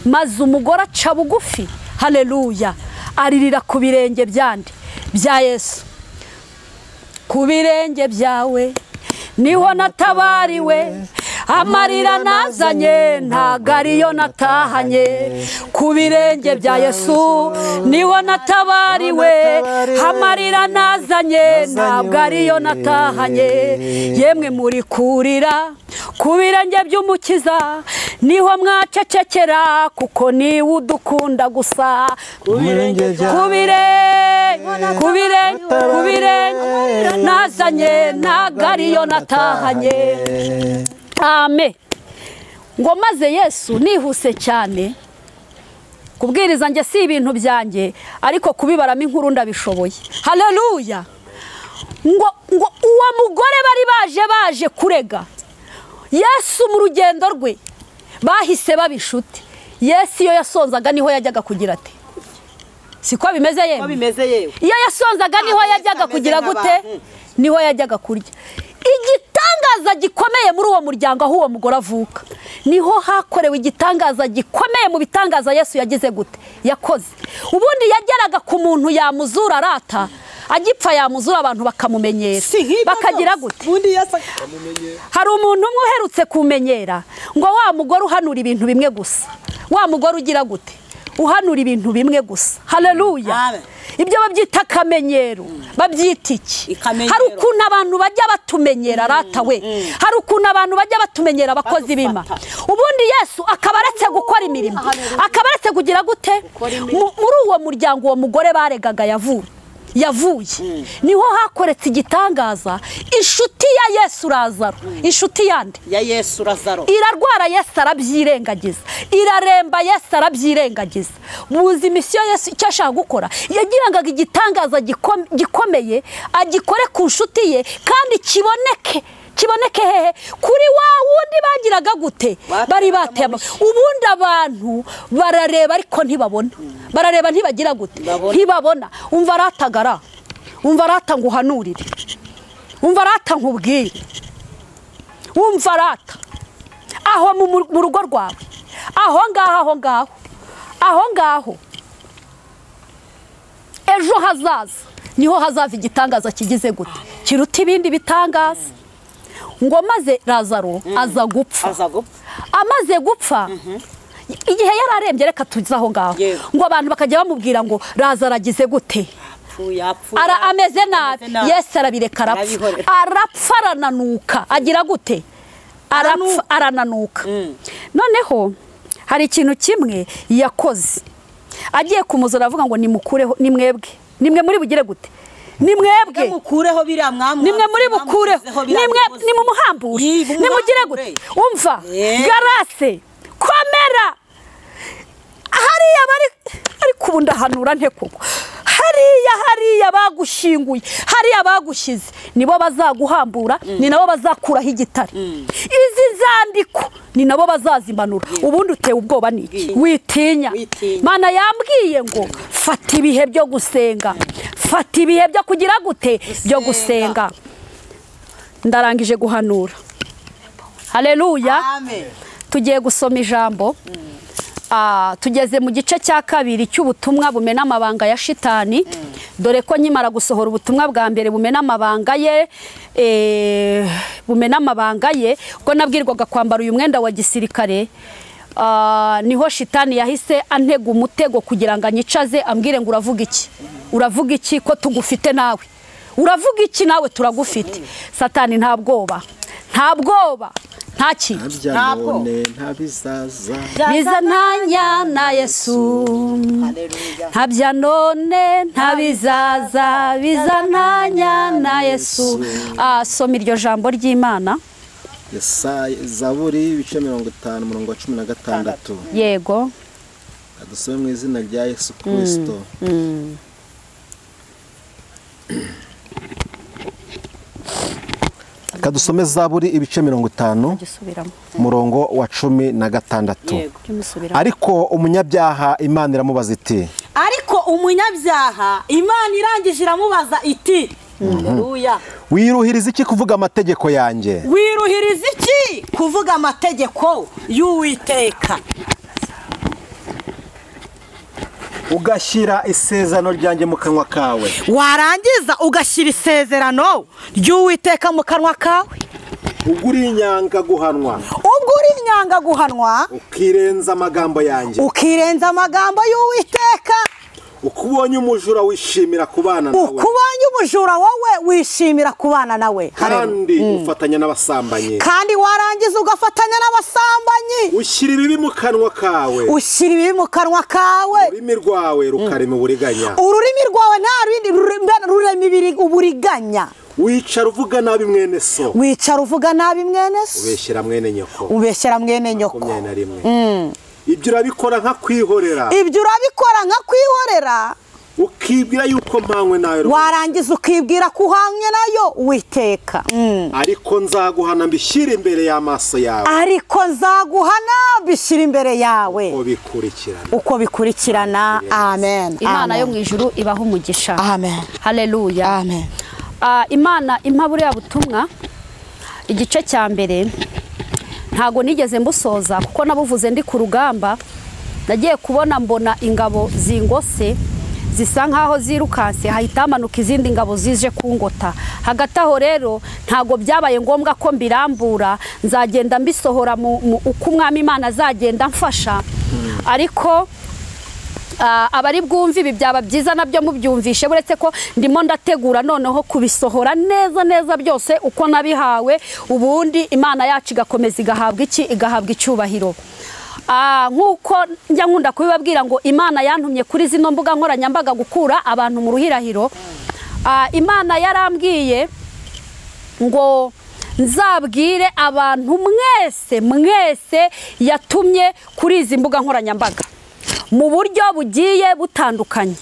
maze umugore aca bugufi. Haleluya, aririra ku birenge byande bya Yesu. Ku birenge byawe niho natabariwe, amarira nazanye ntago ariyo natahanye. Ku birenge bya Yesu niho natabariwe, amarira nazanye ntabwo ariyo natahanye. Yemwe muri kurira ku birenge by'umukiza niho mwacecekera, kuko niwe udukunda gusa. Ku birenge nazanye ntago ariyo natahanye. Amen. Ngo maze Yesu nihuse cyane, kubwiriza nge si ibintu byanjye, ariko kubibaramo inkuru ndabishoboye. Haleluya. Ngo uwo mugore bari baje kurega Yesu mu rugendo rwe bahise babishuti. Yesu iyo yasonzaga niho yajyaga kugira ati, siko bimeze yewe, iyo yasonzaga niho yajyaga kugira gute, niho yajyaga kurya. Igitangaza gikomeye muri uwo muryango aho uwo mugore avuka, niho hakorewe igitangaza gikomeye mu bitangaza Yesu yagize gute, yakoze. Ubundi yageraga ku muntu yamuzura arata, agipfa yamuzura abantu bakamumenyera, bakagira gute. Hari umuntu umwe uherutse kumenyera ngo wa mugore uhanura ibintu bimwe gusa, wa mugore ugira gute, uhanura ibintu bimwe gusa. Haleluya. Ibyo babyita akamenyero, babyita iki? Hari ukuntu abantu bajya batumenyera rata we, hari ukuntu abantu bajya batumenyera abakozi b'Imana. Ubundi Yesu akaba aretse gukora imirimo, akaba aretse kugira gute. Muri uwo muryango uwo mugore baregaga yavuye niho hakoretse igitangaza inshuti ya Yesu Lazaro inshuti yandi ya Yesu Lazaro irarwara Yesu arabyirengagiza iraremba Yesu arabyirengagiza muzi misiyo Yesu icyo ashaka gukora yagirangaga igitangaza gikomeye agikore ku nshuti ye kandi kiboneke hehe kuri wa wundi bagiraga gute bari batema ubundi abantu barareba ariko ntibabona barareba ntibagira gute ntibabona umva aratagara umva aratanga uhanurire umva aratanga ubwire umva arata aho mu rugo rwawe aho ngaho ejo hazaza niho hazava igitangaza kigize gute kiruta ibindi bitangaza ngo maze Lazaro aza gupfa amaze gupfa igihe yararembye reka tuzaho ngaho ngo abantu bakajya bamubwira ngo Lazaro agize gute ameze nabi Yesu arabireka arapfa arananuka agira gute arananuka noneho hari ikintu kimwe yakoze agiye kumuzura avuga ngo nimukureho nimwe muri bugire gute nimwebwe mukureho biriya mwamwa nimwe muri bukureho nimumuhambure nimugire gute umva garase komera hariya bari kubunda hanura nte koko hariya bagushinguye hariya bagushyize nibo bazaguhambura ni nabo bazakuraho igitare izi zandiko ni nabo bazazimanura ubundi utewe ubwoba niki witinya Mana yambwiye ngo fata ibihe byo gusenga fata ibihe byo kugira gute byo gusenga ndarangije guhanura haleluya amen tugiye gusoma ijambo tugeze mu gice cya kabiri cy'ubutumwa bumena amabanga ya shitani dore ko nkimara gusohora ubutumwa bwa mbere bumena amabanga ye ubwo nabwirwaga kwambara uyu mwenda wa gisirikare niho shitani yahise antega umutego kugira ngo anyicaze ambwire ngo uravuga iki ko tugufite nawe uravuga iki nawe turagufite satani nta bwoba nta kintu nta bizaza biza ntanya na Yesu ntabya none nta bizaza biza ntanya na Yesu soma iryo jambo ry'Imana Zaburi ibice 50 umurongo wa 16 yego adusome mu izina rya Yesu Kristo kadusome Zaburi ibice 50 murongo wa 16 ariko umunyabyaha Imana iramubaza iti iramubaza iti haleluya wiruhiriza iki kuvuga amategeko yanjye wiruhiriza iki kuvuga amategeko y'Uwiteka ugashyira isezerano ryanjye mu kanwa kawe warangiza ugashyira isezerano ry'Uwiteka mu kanwa kawe ubwo uri inyanga guhanwa ukirenza amagambo yanjye ukirenza amagambo y'Uwiteka ukubonye umujura wishimira kubana nawe wowe wishimira kubana nawe kandi ufatanya n'abasambanyi kandi warangiza ugafatanya n'abasambanyi ushyira ibibi mu kanwa kawe ururimi rwawe rukarema uburiganya nta rindi rurema uburiganya wicara uvuga nabi mwene so ubeshyera mwene nyoko 21 ibyo urabikora nka kwihorera ukibwira yuko mpanywe nayo warangiza ukibwira ko uhanywe nayo Uwiteka ariko nzaguhana mbishyira imbere y'amaso yawe uko bikurikirana amen Imana yo mu ijuru ibaho umugisha amen haleluya amen Imana impabure ya butumwa igice cya mbere ntago nigeze mbusoza kuko nabuvuze ndi ku rugamba nagiye kubona mbona ingabo zingose zisa nkaho zirukanse hahita hamanuka izindi ngabo zije kungota hagati aho rero ntago byabaye ngombwa ko mbirambura nzagenda mbisohora uko umwami Imana azagenda mfasha ariko abari bwumve ibi byaba byiza nabyo mubyumvishe buretse ko ndimo ndategura noneho kubisohora neza byose uko nabihawe ubundi Imana yacu igakomeza igahabwa icyubahiro nk'uko njya nkunda kubibabwira ngo Imana yantumye kuri zino mbuga nkoranyambaga gukura abantu mu ruhirahiro. Imana yarambwiye ngo nzabwire abantu mwese yatumye kuri izi mbuga nkoranyambaga mu buryo bugiye butandukanye,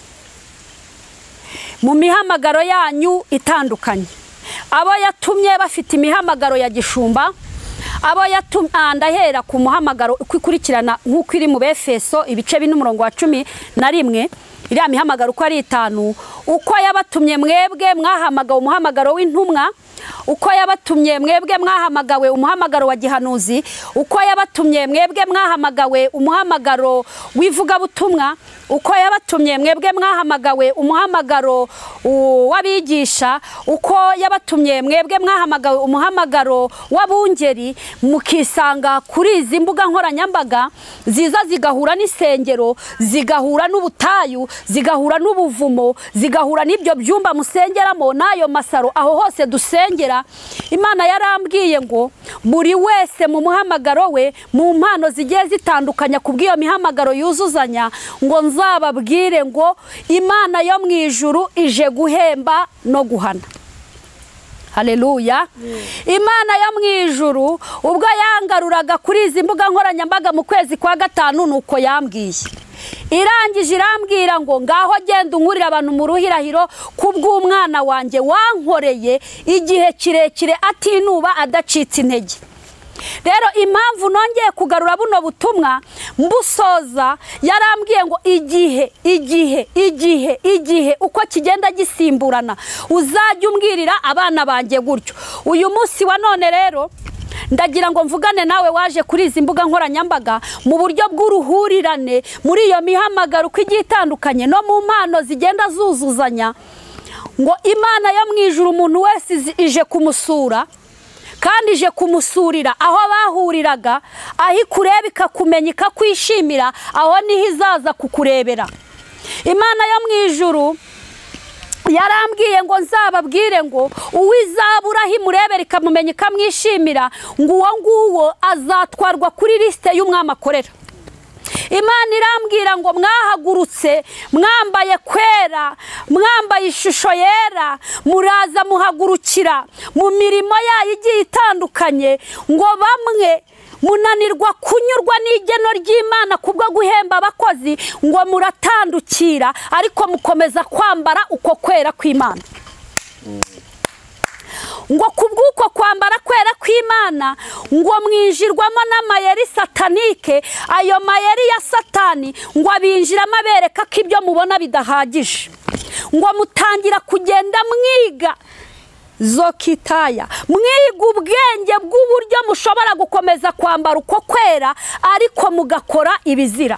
mu mihamagaro yanyu itandukanye. Abo yatumye bafite imihamagaro ya gishumba, abo yatumye ndahera ku muhamagaro ukurikirana nk'uko iri mu Befeso ibice 11, iriya mihamagaro uko ari 5, uko yabatumye mwebwe mwahamagawe umuhamagaro w'intumwa, uko yabatumye mwebwe mwahamagawe umuhamagaro wa gihanuzi, uko yabatumye mwebwe mwahamagawe umuhamagaro w'ivugabutumwa, uko yabatumye mwebwe mwahamagawe umuhamagaro w'abigisha, uko yabatumye mwebwe mwahamagawe umuhamagaro w'abungeri, mukisanga kuri izi mbuga nkoranyambaga ziza zigahura n'isengero, zigahura n'ubutayu, zigahura n'ubuvumo, zigahura n'ibyo byumba musengeramo n'ayo masaro aho hose dusengera. Imana yarambwiye ngo buri wese mu muhamagaro we, mu mpano zigiye zitandukanya kubw'iyo mihamagaro yuzuzanya, ngo nzababwire ngo Imana yo mu ijuru ije guhemba no guhana. Haleluya. Imana yo mu ijuru ubwo yangaruraga kuri izi mbuga nkoranyambaga mu kwezi kwa 5 nuko yambwiye, irangije irambwira ngo ngaho genda unkurira abantu mu ruhirahiro kubw'umwana wanjye wankoreye igihe kirekire atinuba adacitse intege. Rero impamvu nongeye kugarura buno butumwa mbusoza, yarambwiye ngo igihe uko kigenda gisimburana uzajya umbwirira abana banjye gutyo. Uyu munsi wa none rero ndagira ngo mvugane nawe waje kuri izi mbuga nkoranyambaga mu buryo bw'uruhurirane muri iyo mihamagaro uko igiye itandukanye no mu mpano zigenda zuzuzanya, ngo Imana yo mu ijuru umuntu wese ije kumusura kandi ije kumusurira aho bahuriraga, aho ikureba ikakumenya ikakwishimira, aho niho izaza kukurebera. Imana yo mu ijuru yarambwiye ngo nzababwire ngo uwizaburaho imurebera ikamumenya ikamwishimira, ngo uwo nguwo azatwarwa kuri lisite y'umwami akorera. Imana irambwira ngo mwahagurutse mwambaye kwera, mwambaye ishusho yera, muraza muhagurukira mu mirimo yayo igiye itandukanye, ngo bamwe munanirwa kunyurwa n'igeno ry'Imana kubwo guhemba abakozi, ngo muratandukira ariko mukomeza kwambara uko kwera kw'Imana. Ngo kubw'uko kwambara kwera kw'Imana ngo mwinjirwamo n'amayeri satanike, ayo mayeri ya satani ngo abinjiramo abereka ko ibyo mubona bidahagije, ngo mutangira kugenda mwiga zokitaya, mwiga ubwenge bw'uburyo mushobora gukomeza kwambara uko kwera ariko mugakora ibizira.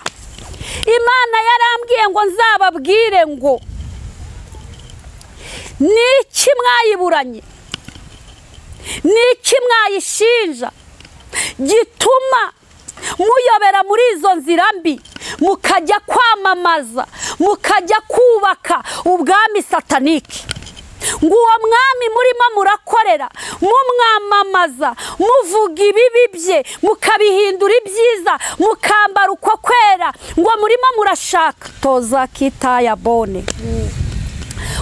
Imana yarambwiye ngo nzababwire ngo niki mwayiburanye, niki mwayishinja gituma muyobera muri izo nzira mbi, mukajya kwamamaza, mukajya kubaka ubwami sataniki. Ngo uwo mwami murimo murakorera, mumwamamaza, muvuga ibibi bye, mukabihindura ibyiza, mukambara uko kwera, ngo murimo murashaka toza kitaya bone,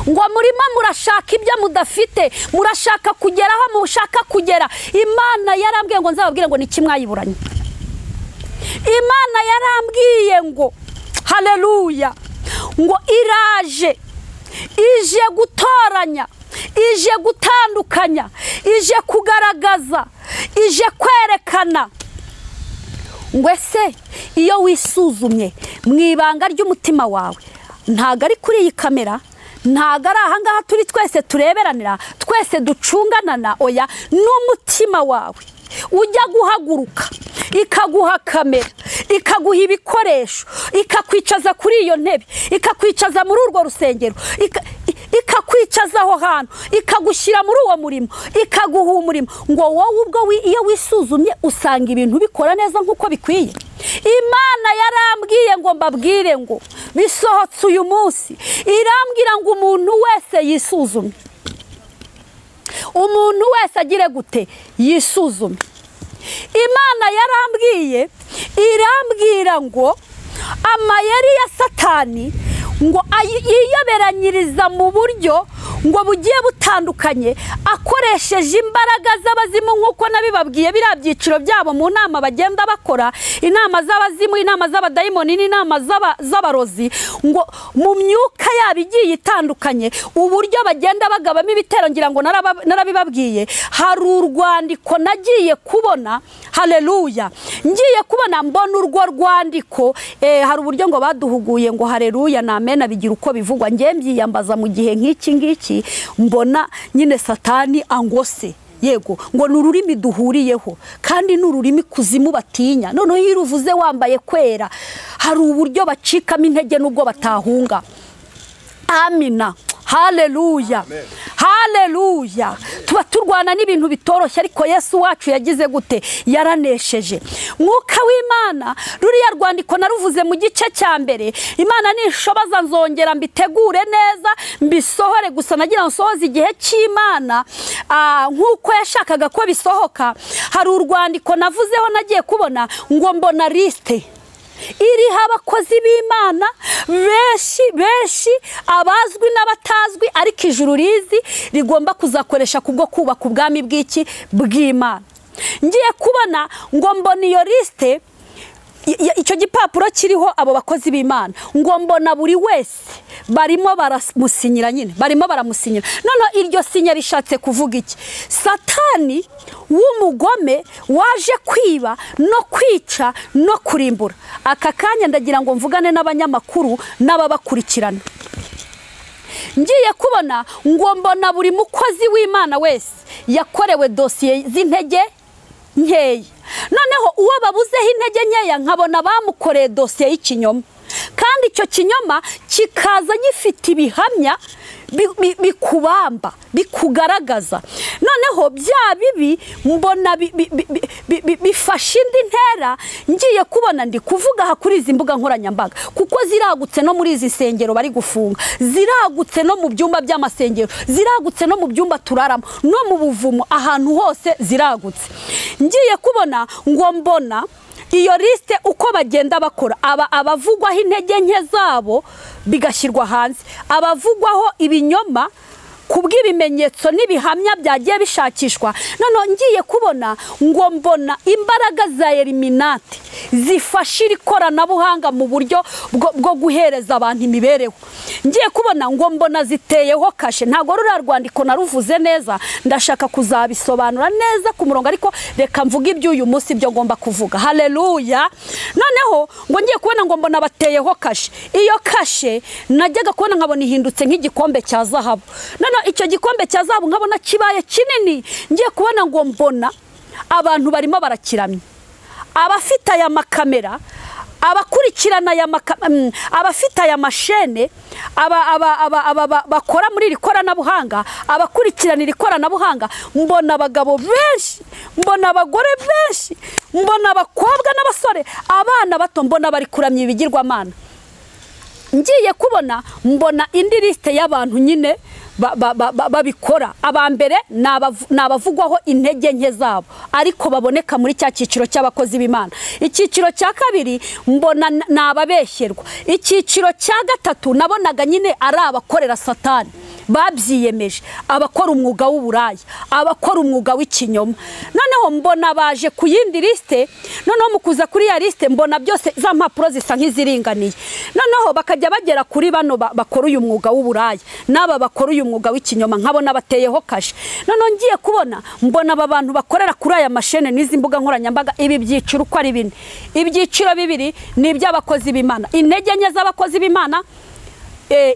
ngo murimo murashaka ibyo mudafite, murashaka kugeraho mushaka kugera. Imana yarambwiye ngo nzababwire ngo niki mwayiburanye. Imana yarambwiye ngo haleluya, ngo iraje, ije gutoranya, ije gutandukanya, ije kugaragaza, ije kwerekana. Ngo ese iyo wisuzumye mu ibanga ry'umutima wawe, ntago ari kuri iyi kamera, ntago ari ahangaha turi twese tureberanira, twese ducunganana, oya, n'umutima wawe ujya guhaguruka ikaguha kamera, ikaguha ibikoresho, ikakwicaza kuri iyo ntebe, ikakwicaza muri urwo rusengero, ikakwicaza aho hantu, ikagushyira muri uwo murimo, ikaguha umurimo. Ngo wowe ubwo iyo wisuzumye usanga ibintu bikora neza nk'uko bikwiye. Imana yarambwiye ngo mbabwire ngo bisohotse uyu munsi, irambwira ngo umuntu wese yisuzumye, umuntu wese agire gute yisuzume. Imana yarambwiye irambwira ngo amayeri ya satani ngo yiyoberanyiriza mu buryo ngo bugiye butandukanye akoresheje imbaraga z'abazimu nk'uko nabibabwiye biriya byiciro byabo mu nama bagenda bakora, inama z'abazimu, inama z'abadayimoni n'inama z'abarozi, ngo mu myuka yabo igiye itandukanye uburyo bagenda bagabamo ibitero. Ngira ngo narabibabwiye, hari urwandiko nagiye kubona, haleluya, ngiye kubona mbona urwo rwandiko, hari uburyo ngo baduhuguye ngo haleluya na amen bigira uko bivugwa, ngiye mbyiyambaza mu gihe nk'iki ngiki mbona nyine satani angose, yego ngo ni ururimi duhuriyeho kandi ni ururimi kuzimu batinya. Noneho iyo uruvuze wambaye kwera hari uburyo bacikamo intege n'ubwo batahunga. Amina, haleluya, haleluya. Tuba turwana n'ibintu bitoroshye, ariko Yesu wacu yagize gute? Yaranesheje. Mwuka w'Imana, ruriya rwandiko naruvuze mu gice cya mbere, Imana nishoboza nzongera mbitegure neza mbisohore, gusa nagira nsohoze igihe cy'Imana nk'uko yashakaga ko bisohoka. Hari urwandiko navuzeho nagiye kubona ngo mbona liste iriho abakozi b'Imana benshi abazwi n'abatazwi, ariko ijuru rizi rigomba kuzakoresha kubwo kubaka ubwami bw'Imana. Ngiye kubona ngo mbona iyo liste, icyo gipapuro kiriho abo bakozi b'Imana, ngo mbona buri wese barimo baramusinyira, nyine barimo baramusinyira. None iryo sinya rishatse kuvuga iki? Satani w'umugome waje kwiba no kwica no kurimbura. Akakanya ndagira ngo mvugane n'abanyamakuru n'ababakurikirana. Ngiye kubona ngo mbona buri mukozi w'Imana wese yakorewe dosiye z'intege nkeya. Noneho uwo babuzeho intege nkeya nkabona bamukoreye dosiye y'ikinyoma, kandi icyo kinyoma kikaza gifite ibihamya bikubamba, bikugaragaza. Noneho bya bibi mbona bifashe indi ntera. Ngiye kubona ndi kuvuga aha kuri izi mbuga nkoranyambaga, kuko ziragutse no muri izi nsengero bari gufunga, ziragutse no mu byumba by'amasengero, ziragutse no mu byumba turaramo, no mu buvumo, ahantu hose ziragutse. Ngiye kubona ngo mbona iyo liste uko bagenda bakora, abavugwaho intege nke zabo bigashyirwa hanze, abavugwaho ibinyoma kubw'ibimenyetso n'ibihamya byagiye bishakishwa. None ngiye kubona ngo mbona imbaraga za eliminati zifasha ikoranabuhanga mu buryo bwo guhereza abantu imibereho. Ngiye kubona ngo mbona ziteyeho kashe. Ntago ruriya rwandiko naruvuze neza, ndashaka kuzabisobanura neza ku murongo, ariko reka mvuga iby'uyu munsi byo ngomba kuvuga. Haleluya. Noneho ngo ngiye kubona ngo mbona bateyeho kashe. Iyo kashe najyaga kubona nkabona ihindutse nk'igikombe cya zahabu. Icyo gikombe cya zahabu nkabona kibaye kinini. Ngiye kubona ngo mbona abantu barimo barakiramya, abafite aya makamera, abakurikirana abafite aya mashene, bakora muri iri koranabuhanga, abakurikirana iri koranabuhanga. Mbona abagabo benshi, mbona abagore benshi, mbona abakobwa n'abasore, abana bato, mbona bari kuramya ibigirwamana. Ngiye kubona mbona indi liste y'abantu nyine babikora. Abambere nabavugwaho intege nke zabo, ariko baboneka muri cya cyiciro cy'abakozi b'Imana. Icyiciro cya kabiri mbona nababeshyerwa. Icyiciro cya gatatu nabonaga nyine ari abakorera satani babyiyemeje, abakora umwuga w'uburaya, abakora umwuga w'ikinyoma. Noneho mbona baje ku yindi liste. Noneho mu kuza kuri ya liste mbona byose za mpapuro zisa nk'iziringaniye. Noneho bakajya bagera kuri bano bakora uyu mwuga w'uburaya n'aba bakora uyu mwuga w'ikinyoma, nkabona bateyeho kashe. Noneho ngiye kubona mbona aba bantu bakorera kuri aya mashene n'izi mbuga nkoranyambaga, ibi byiciro uko ari bine. Ibyiciro bibiri ni iby'abakozi b'Imana, intege nke z'abakozi b'Imana,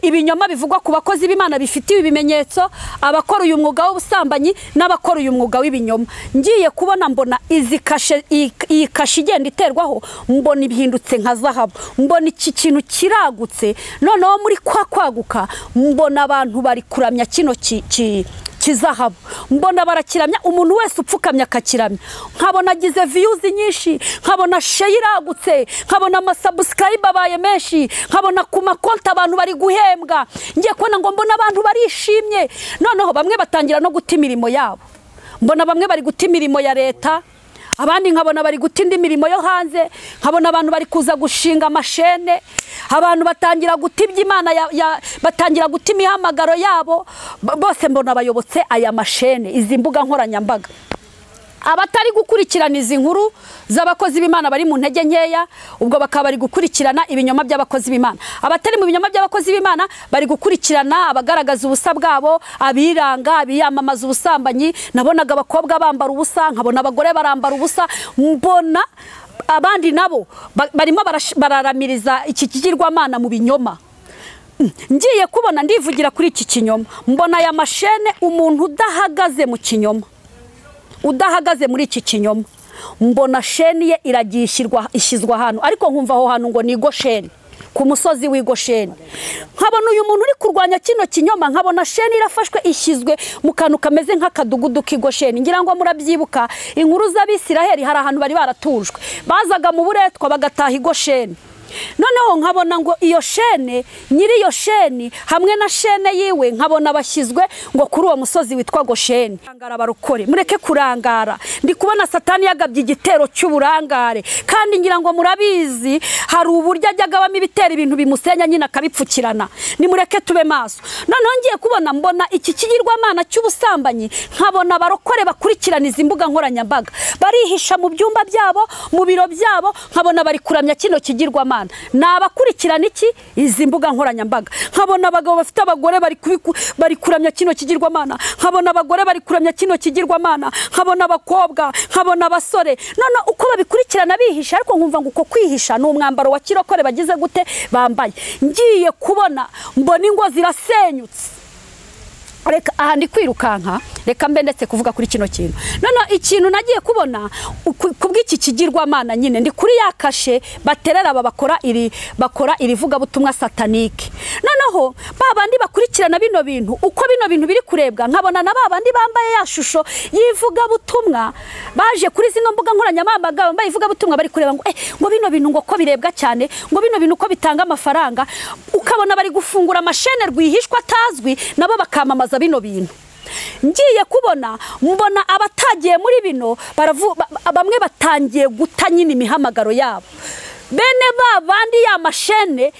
ibinyoma bivugwa ku bakozi b'Imana bifitiye ibimenyetso, abakora uyu mwuga w'ubusambanyi n'abakora uyu mwuga w'ibinyoma. Ngiye kubona mbona izi kashe, iyi kashe igenda iterwaho, mbona ibihindutse nka zahabu, mbona iki kintu kiragutse. Noneho muri kwaguka mbona abantu bari kuramya kino kizahabu, mbona barakiramya, umuntu wese upfukamya akakiramya. Nkabona agize views nyinshi, nkabona share iragutse, nkabona amasubscribe abaye menshi, nkabona ku makonti abantu bari guhembwa. Ngiye kubona ngo mbona abantu barishimye. Noneho bamwe batangira no guta imirimo yabo, mbona bamwe bari guta imirimo ya leta, abandi nkabona bari gutinda imirimo yo hanze, nkabona abantu bari kuza gushinga amashene, abantu batangira gutibya Imana batangira guta imihamagaro yabo, bose mbona bayobotse aya mashene, izi mbuga nkoranyambaga. Abatari gukurikirana izi nkuru z'abakozi b'Imana bari mu ntege nkeya, ubwo bakaba bari gukurikirana ibinyoma by'abakozi b'Imana. Abatari mu binyoma by'abakozi b'Imana bari gukurikirana abagaragaza ubusa bwabo, abiranga, abiyamamaza ubusambanyi. Nabonaga abakobwa bambara ubusa, nkabona abagore barambara ubusa, mbona abandi nabo barimo bararamiriza iki kigirwamana mu binyoma. Ngiye kubona ndivugira kuri iki kinyoma, mbona aya mashene umuntu udahagaze mu kinyoma, udahagaze muri iki kinyoma, mbona sheni ye ishyizwa hano, ariko nkumva aho hantu ngo ni Gosheni, ku musozi w'Igosheni. Nkabona uyu muntu uri kurwanya kino kinyoma, nkabona sheni irafashwe ishyizwe mu kantu kameze nk'akadugudu k'Igosheni. Ngira ngo murabyibuka inkuru z'Abisiraheli, hari ahantu bari baratujwe, bazaga mu buretwa bagataha Igosheni. Noneho nkabona ngo iyo shene, nyiri iyo sheni hamwe na shene yiwe, nkabona bashyizwe ngo kuri uwo musozi witwa Gosheni. Kurangara barukore, mureke kurangara. Ndi kubona Satani yagabye igitero cy'uburangare, kandi ngira ngo murabizi hari uburyo ajyagabamo ibitera ibintu bimusenya nyine akabipfukirana. Nimureke tube maso. Noneho ngiye kubona mbona iki kigirwamana cy'ubusambanyi, nkabona barokore bakurikirana izi mbuga nkoranyambaga, barihisha mu byumba byabo, mu biro byabo, nkabona bari kuramya kino kigirwamana. Nabakurikirana iki izi mbuga nkoranyambaga, nkabona abagabo bafite abagore bari kuramya kino kigirwamana, nkabona abagore bari kuramya kino kigirwamana, nkabona abakobwa, nkabona abasore. None uko babikurikirana bihisha, ariko nkumva ngo uko kwihisha ni umwambaro wa kirokore bagize gute bambaye. Ngiye kubona mbona ingo zirasenyutse. Reka aha ndi kwirukanka, reka mbe ndetse kuvuga kuri kino kintu. None ikintu nagiye kubona kubw'iki kigirwamana nyine, ndi kuri ya kashe baterera aba bakora iri vuga butumwa satanike. Noneho babandi bakurikirana bino bintu, uko bino bintu biri kurebwa, nkabona na babandi bambaye ya shusho yivuga butumwa, baje kuri zino mbuga nkoranyambaga bambaye ivuga butumwa, bari kureba ngo ngo bino bintu ngo ko birebwa cyane, ngo bino bintu ko bitanga amafaranga, ukabona bari gufungura amashene rwihishwa atazwi, nabo bakamamaza bino bintu. Ngiye kubona mbona abatagiye muri bino bamwe batangiye guta nyine imihamagaro yabo. Bene babandi ya mashene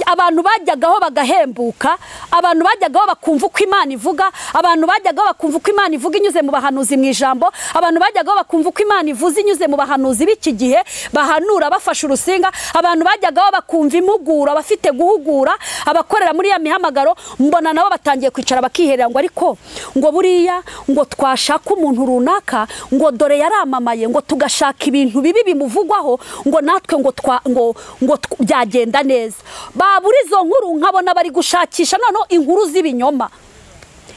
abantu bajyagaho bagahembuka, abantu bajyagaho bakumva uko Imana ivuga, abantu bajyagaho bakumva uko Imana ivuga inyuze mu bahanuzi mu ijambo, abantu bajyagaho bakumva uko Imana ivuze inyuze mu bahanuzi b'iki gihe bahanura bafashe urusinga, abantu bajyagaho bakumva impuguro, abafite guhugura, abakorera muri ya mihamagaro. Mbona nabo batangiye kwicara bakiherera ngo ariko ngo buriya ngo twashaka umuntu runaka, ngo dore yaramamaye, ngo tugashaka ibintu bibi bimuvugwaho, ngo natwe ngo byagenda neza. Babura izo nkuru, nkabona bari gushakisha noneho inkuru z'ibinyoma.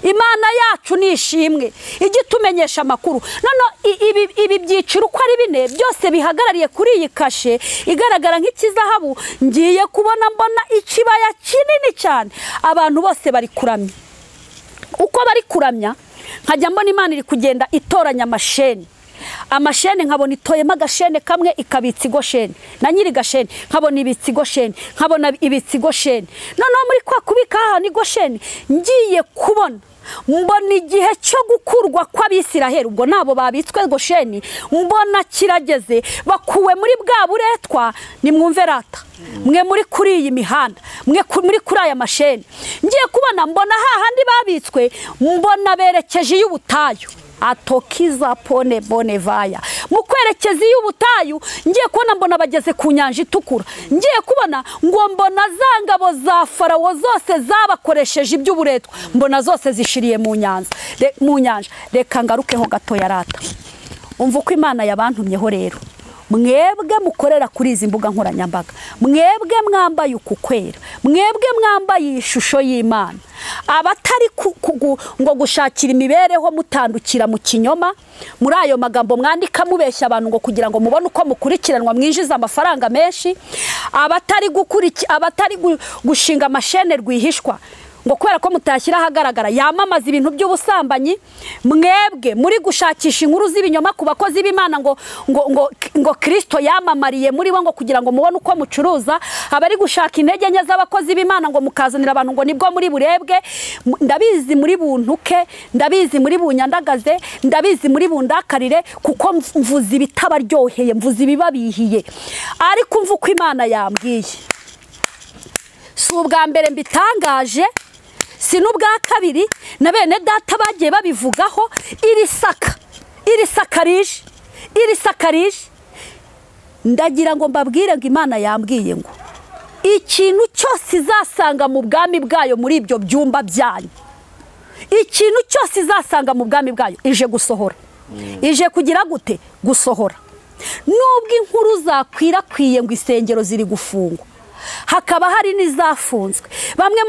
Imana yacu nishimwe igitumenyesha amakuru. Ibi byiciro uko ari bine byose bihagarariye kuri iyi kashe igaragara nk'ikizahabu. Ngiye kubona mbona ikibaya kinini cyane, abantu bose bari kuramya. Uko bari kuramya, nkajya mbona Imana iri kugenda itoranya amasheni. Amashene nkabona itoyemo agashene kamwe ikabitsa Igosheni, na nyiri gashene nkabona ibitsa Igosheni, nkabona ibitsa Igosheni. Noneho muri kwa kubika aha ni Gosheni, ngiye kubona mbona igihe cyo gukurwa kw'Abisiraheli, ubwo nabo babitswe Gosheni, mbona kirageze, bakuwe muri bwa buretwa. Nimwumve rata, mwe muri kuri iyi mihanda, mwe muri kuri aya mashene. Ngiye kubona mbona hahandi babitswe, mbona berekeje y'ubutayu. Atokiza pone bonevaya mu kwerekeza y'ubutayu. Ngiye kubona mbona bageze ku nyanja itukura. Ngiye kubona ngo mbona za ngabo za Farawo zose zabakoresheje iby'uburetwa, mbona zose zishiriye mu nyanja. Reka ngarukeho gato ya rata, umva uko Imana yabantumyeho rero. Mwebwe mukorera kuri izi mbuga nkoranyambaga, mwebwe mwambaye ukukwera, mwebwe mwambaye ishusho y'Imana, abatari ngo gushakira imibereho mutandukira mu kinyoma, muri ayo magambo mwandika mubeshya abantu ngo kugira ngo mubone uko mukurikiranwa mwinjiza amafaranga menshi, abatari gushinga amashene rwihishwa ngo kubera ko mutashyira ahagaragara yamamaza ibintu by'ubusambanyi, mwebwe muri gushakisha inkuru z'ibinyoma ku bakozi b'Imana ngo Kristo yamamariye muri bo ngo kugira ngo mubone uko mucuruza, abari gushaka intege nke z'abakozi b'Imana ngo mukazanira abantu ngo nibwo muri burebwe. Ndabizi muri buntuke, ndabizi muri bunyandagaze, ndabizi muri bundakarire, kuko mvuze ibitabaryoheye, mvuze ibibabihiye, ariko mva uko Imana yambwiye. Si ubwa mbere mbitangaje, si n'ubwa kabiri, na bene data bagiye babivugaho. iri saka rije ndagira ngo mbabwire ngo Imana yambwiye ngo ikintu cyose izasanga mu bwami bwayo muri ibyo byumba byanyu, ikintu cyose izasanga mu bwami bwayo ije gusohora. Ije kugira gute? Gusohora. Nubwo inkuru zakwirakwiye ngo isengero ziri gufungwa, hakaba hari n'izafunzwe, bamwe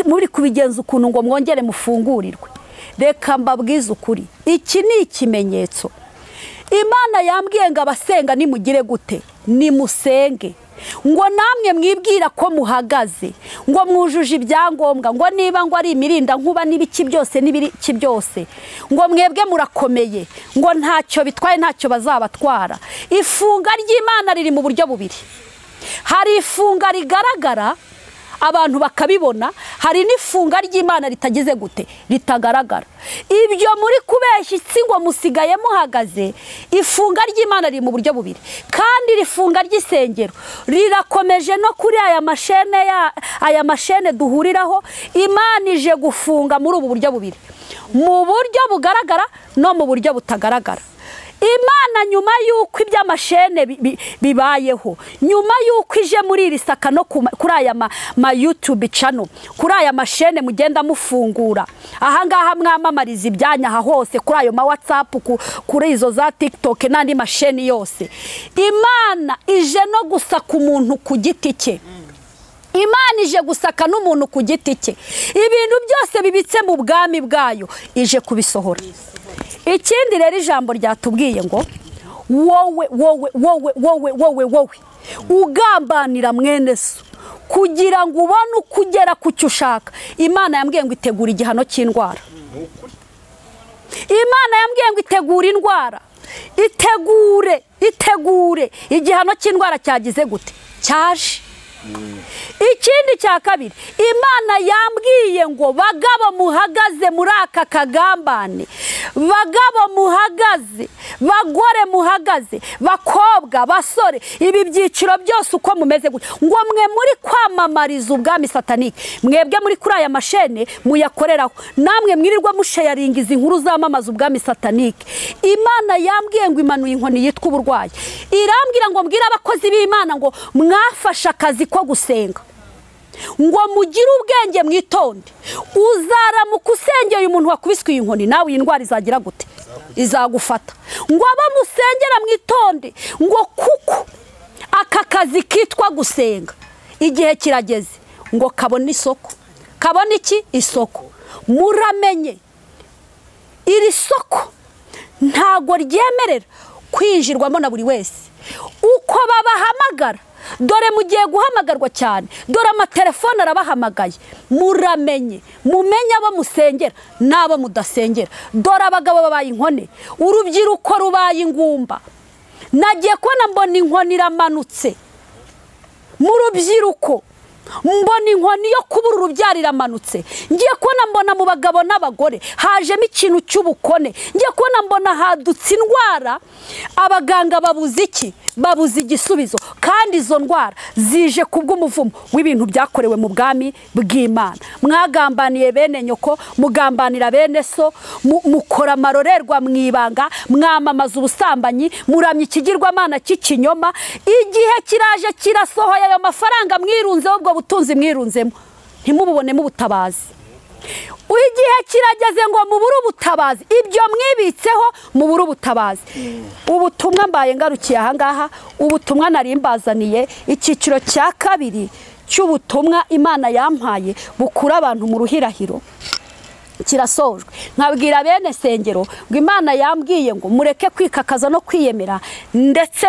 muri kubigenza ukuntu ngo mwongere mufungurirwe, reka mbabwize ukuri, iki ni ikimenyetso. Imana yambwiye ngo abasenga nimugire gute? Nimusenge, ngo namwe mwibwira ko muhagaze, ngo mwujuje ibyangombwa, ngo niba ngo ari imirinda nkuba n'ibiki byose n'ibiki byose, ngo mwebwe murakomeye, ngo ntacyo bitwaye, ntacyo bazabatwara. Ifunga ry'Imana riri mu buryo bubiri. Hari ifunga rigaragara abantu bakabibona, hari n'ifunga ry'Imana ritagize gute? Ritagaragara. Ibyo muri kubeshya isi ngo musigaye muhagaze, ifunga ry'Imana riri mu buryo bubiri. Kandi rifunga ry'isengero rirakomeje no kuri aya mashene duhuriraho. Imana ije gufunga muri ubu buryo bubiri, mu buryo bugaragara no mu buryo butagaragara. Imana nyuma y'uko iby'amashene bibayeho, nyuma y'uko ije muri iri saka no kuri aya ma YouTube channel, kuri aya mashene mugenda mufungura, ahangaha mwamamariza ibyanyaha hose, kuri ayo ma WhatsApp, kuri izo za TikTok n'andi mashene yose, Imana ije no gusaka umuntu ku giti cye. Imana ije gusaka n'umuntu ku giti cye. Ibintu byose bibitse mu bwami bwayo ije kubisohora. Ikindi rero ijambo ryatubwiye ngo wowe ugambanira mwene so kugira ngo ubone uko ugera ku cyo ushaka. Imana yambwiye ngo itegura igihano cy'indwara. Imana yambwiye ngo itegura indwara, itegure igihano cy'indwara cyagize gute? Cyaje. Ikindi cya kabiri, Imana yambwiye ngo bagabo muhagaze muri aka kagambane, bagabo muhagaze, bagore muhagaze, bakobwa, basore, ibi byiciro byose uko mumeze gute, ngo mwe muri kwamamariza ubwami satanike, mwebwe muri kuri aya mashene muyakoreraho, namwe mwirirwa mushayaringa izi nkuru zamamaza ubwami satanike. Imana yambwiye ngo imanuye inkoni yitwa uburwayi. Irambwira ngo mbwira abakozi b'Imana ngo mwafashe akazi ko gusenga, ngo mugire ubwenge mwitonde. Uzaramuka usengeye umuntu wakubiswe inkoni, nawe iyi ndwara izagira gute? Izagufata. Ngo aba musengera mwitonde, ngo kuko aka kazi kitwa gusenga igihe kirageze ngo kabone isoko. Kabone iki? Isoko. Muramenye iri soko ntago ryemerera kwinjirwamo na buri wese. Uko babahamagara, dore mugiye guhamagarwa cyane, dore amatelefone arabahamagaye. Muramenye, mumenye abo musengera n'abo mudasengera. Dore abagabo babaye inkone, urubyiruko rubaye ingumba. Nagiye kubona mbona inkoni iramanutse mu rubyiruko, mbona inkoni yo kubura urubyaro iramanutse. Ngiye kubona mbona mu bagabo n'abagore hajemo ikintu cy'ubukone. Ngiye kubona mbona hadutse indwara, abaganga babuze iki? Babuze igisubizo. Kandi izo ndwara zije kubw'umuvumo w'ibintu byakorewe mu bwami bw'Imana. Mwagambaniye bene nyoko, mugambanira bene so, mukora amarorerwa mwibanga, mwamamaza ubusambanyi, muramya ikigirwamana cy'ikinyoma. Igihe kiraje kirasohoye, ayo mafaranga mwirunzeho, ubwo butunzi mwirunzemo ntimububonemo ubutabazi. Igihe kirageze ngo mubure ubutabazi, ibyo mwibitseho mubure ubutabazi. Ubutumwa mbaye ngarukiye ahangaha, ubutumwa nari mbazaniye, icyiciro cya kabiri cy'ubutumwa Imana yampaye bukura abantu mu ruhirahiro. kirasojwe nkabwira bene sengero ngo Imana yambwiye ngo mureke kwikakaza no kwiyemera ndetse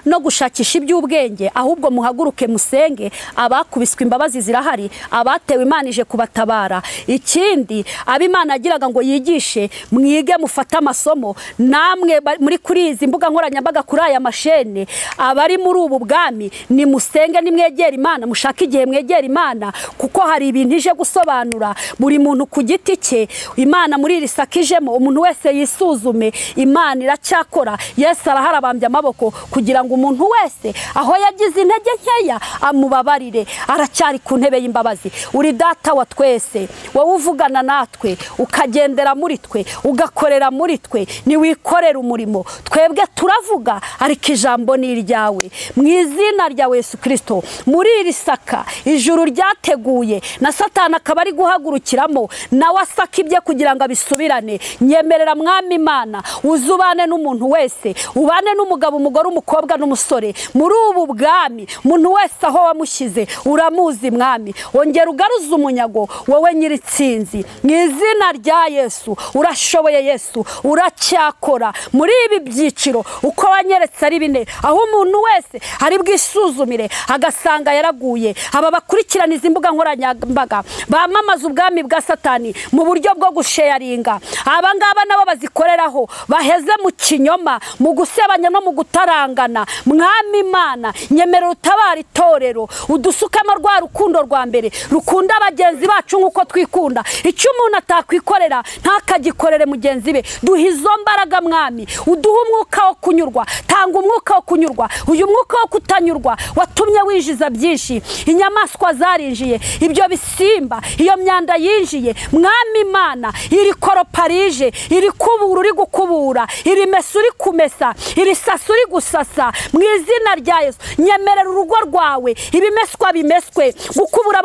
no gushakisha iby'ubwenge ahubwo muhaguruke musenge abakubiswe imbabazi zirahari abatewe Imana ije kubatabara ikindi ab'Imana agiraga ngo yigishe mwige mufata amasomo namwe muri kuri izi mbuga nkoranyambaga kuri aya mashene abari muri ubu bwami ni musenge nimwegera Imana mushaka igihe mwegera Imana kuko hari ibintu ije gusobanura buri muntu ku giti cye Imana muri iri sakijemo umuntu wese yisuzume Imana iracyakora Yesu araharabambye amaboko kugira ngo umuntu wese aho yagize intege nkeya amubabarire aracyari ku ntebe y'imbabazi uri data wa twese wowe uvugana natwe ukagendera muri twe ugakorera muri twe ni wikorera umurimo twebwe turavuga ariko ijambo ni iryawe mu izina rya Yesu Kristo muri iri saka ijuru ryateguye na Satani akaba ari guhagurukiramo nawe asaka ibye kugira ngo abisubirane nyemerera mwami Imana uzubane n'umuntu wese ubane n'umugabo umugore umukobwa n'umusore muri ubu bwami umuntu wese aho wamushyize uramuzi mwami ongera ugaruza umunyago wowe nyiritsinzi mu izina rya Yesu urashoboye Yesu uracyakora muri ibi byiciro uko wanyeretse ari bine aho umuntu wese ari bwisuzumire agasanga yaraguye aba bakurikirana izi mbuga nkoranyambaga bamamaza ubwami bwa Satani mu buryo bwo gusharinga abangaba nabo bazikoreraho baheze mu kinyoma mu gusebanya no mu gutarangana mwami Imana nyemerera utabara itorero udusukamo rwa rukundo rwa mbere rukunda abagenzi bacu nkuko twikunda icyo umuntu atakwikorera ntakagikorere mugenzi be duhizo mbaraga mwami uduha umwuka wo kunyurwa tanga umwuka wo kunyurwa uyu mwuka wo kutanyurwa watumye winjiza byinshi inyamaswa zarinjiye ibyo bisimba iyo myanda yinjiye mwami Imana iri koroparije iri kubura uri gukubura iri mesa uri kumesa iri sasa uri gusasa mu izina rya Yesu nyemerera urugo rwawe ibimeswa bimeswe gukubura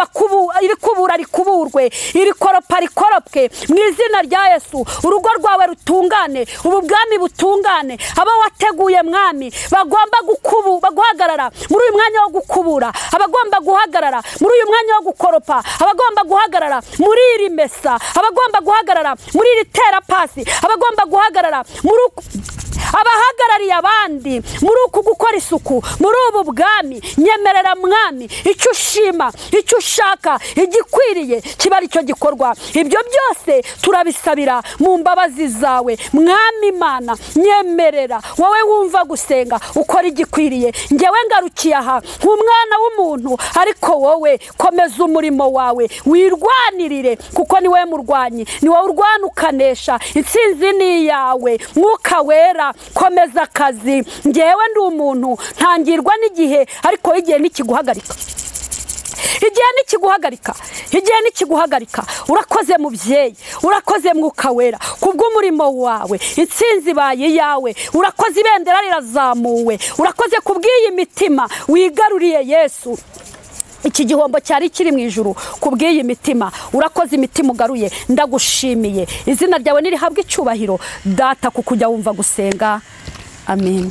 iri kubura rikuburwe iri koropa rikoropwe mu izina rya Yesu urugo rwawe rutungane ubu bwami butungane aba wateguye mwami bagomba guhagarara muri uyu mwanya wo gukubura abagomba guhagarara muri uyu mwanya wo gukoropa abagomba guhagarara muri iri mesa abagomba guhagarara muri iri tera pasi abagomba guhagarara muri abahagarariye abandi muri uku gukora isuku muri ubu bwami nyemerera mwami icyo ushima icyo ushaka igikwiriye kiba ari cyo gikorwa ibyo byose turabisabira mu mbabazi zawe mwami Imana nyemerera wowe wumva gusenga ukora igikwiriye ngewe ngarukiye aha nk'umwana w'umuntu ariko wowe komeza umurimo wawe wirwanirire kuko ni wowe murwanyi ni wowe urwana ukanesha intsinzi ni iyawe mwuka wera komeza akazi ngewe ndi umuntu ntangirwa n'igihe ariko igihe nikiguhagarika igihe nikiguhagarika urakoze mubyeyi urakoze mwuka wera kubw'umurimo wawe intsinzi baye yawe urakoze ibendera rirazamuwe urakoze kubw'iyi mitima wigaruriye Yesu iki gihombo cyari kiri mu ijuru kubw'iyi mitima urakoze imitima ugaruye ndagushimiye izina ryawe nirihabwe icyubahiro data kukujya wumva gusenga amen.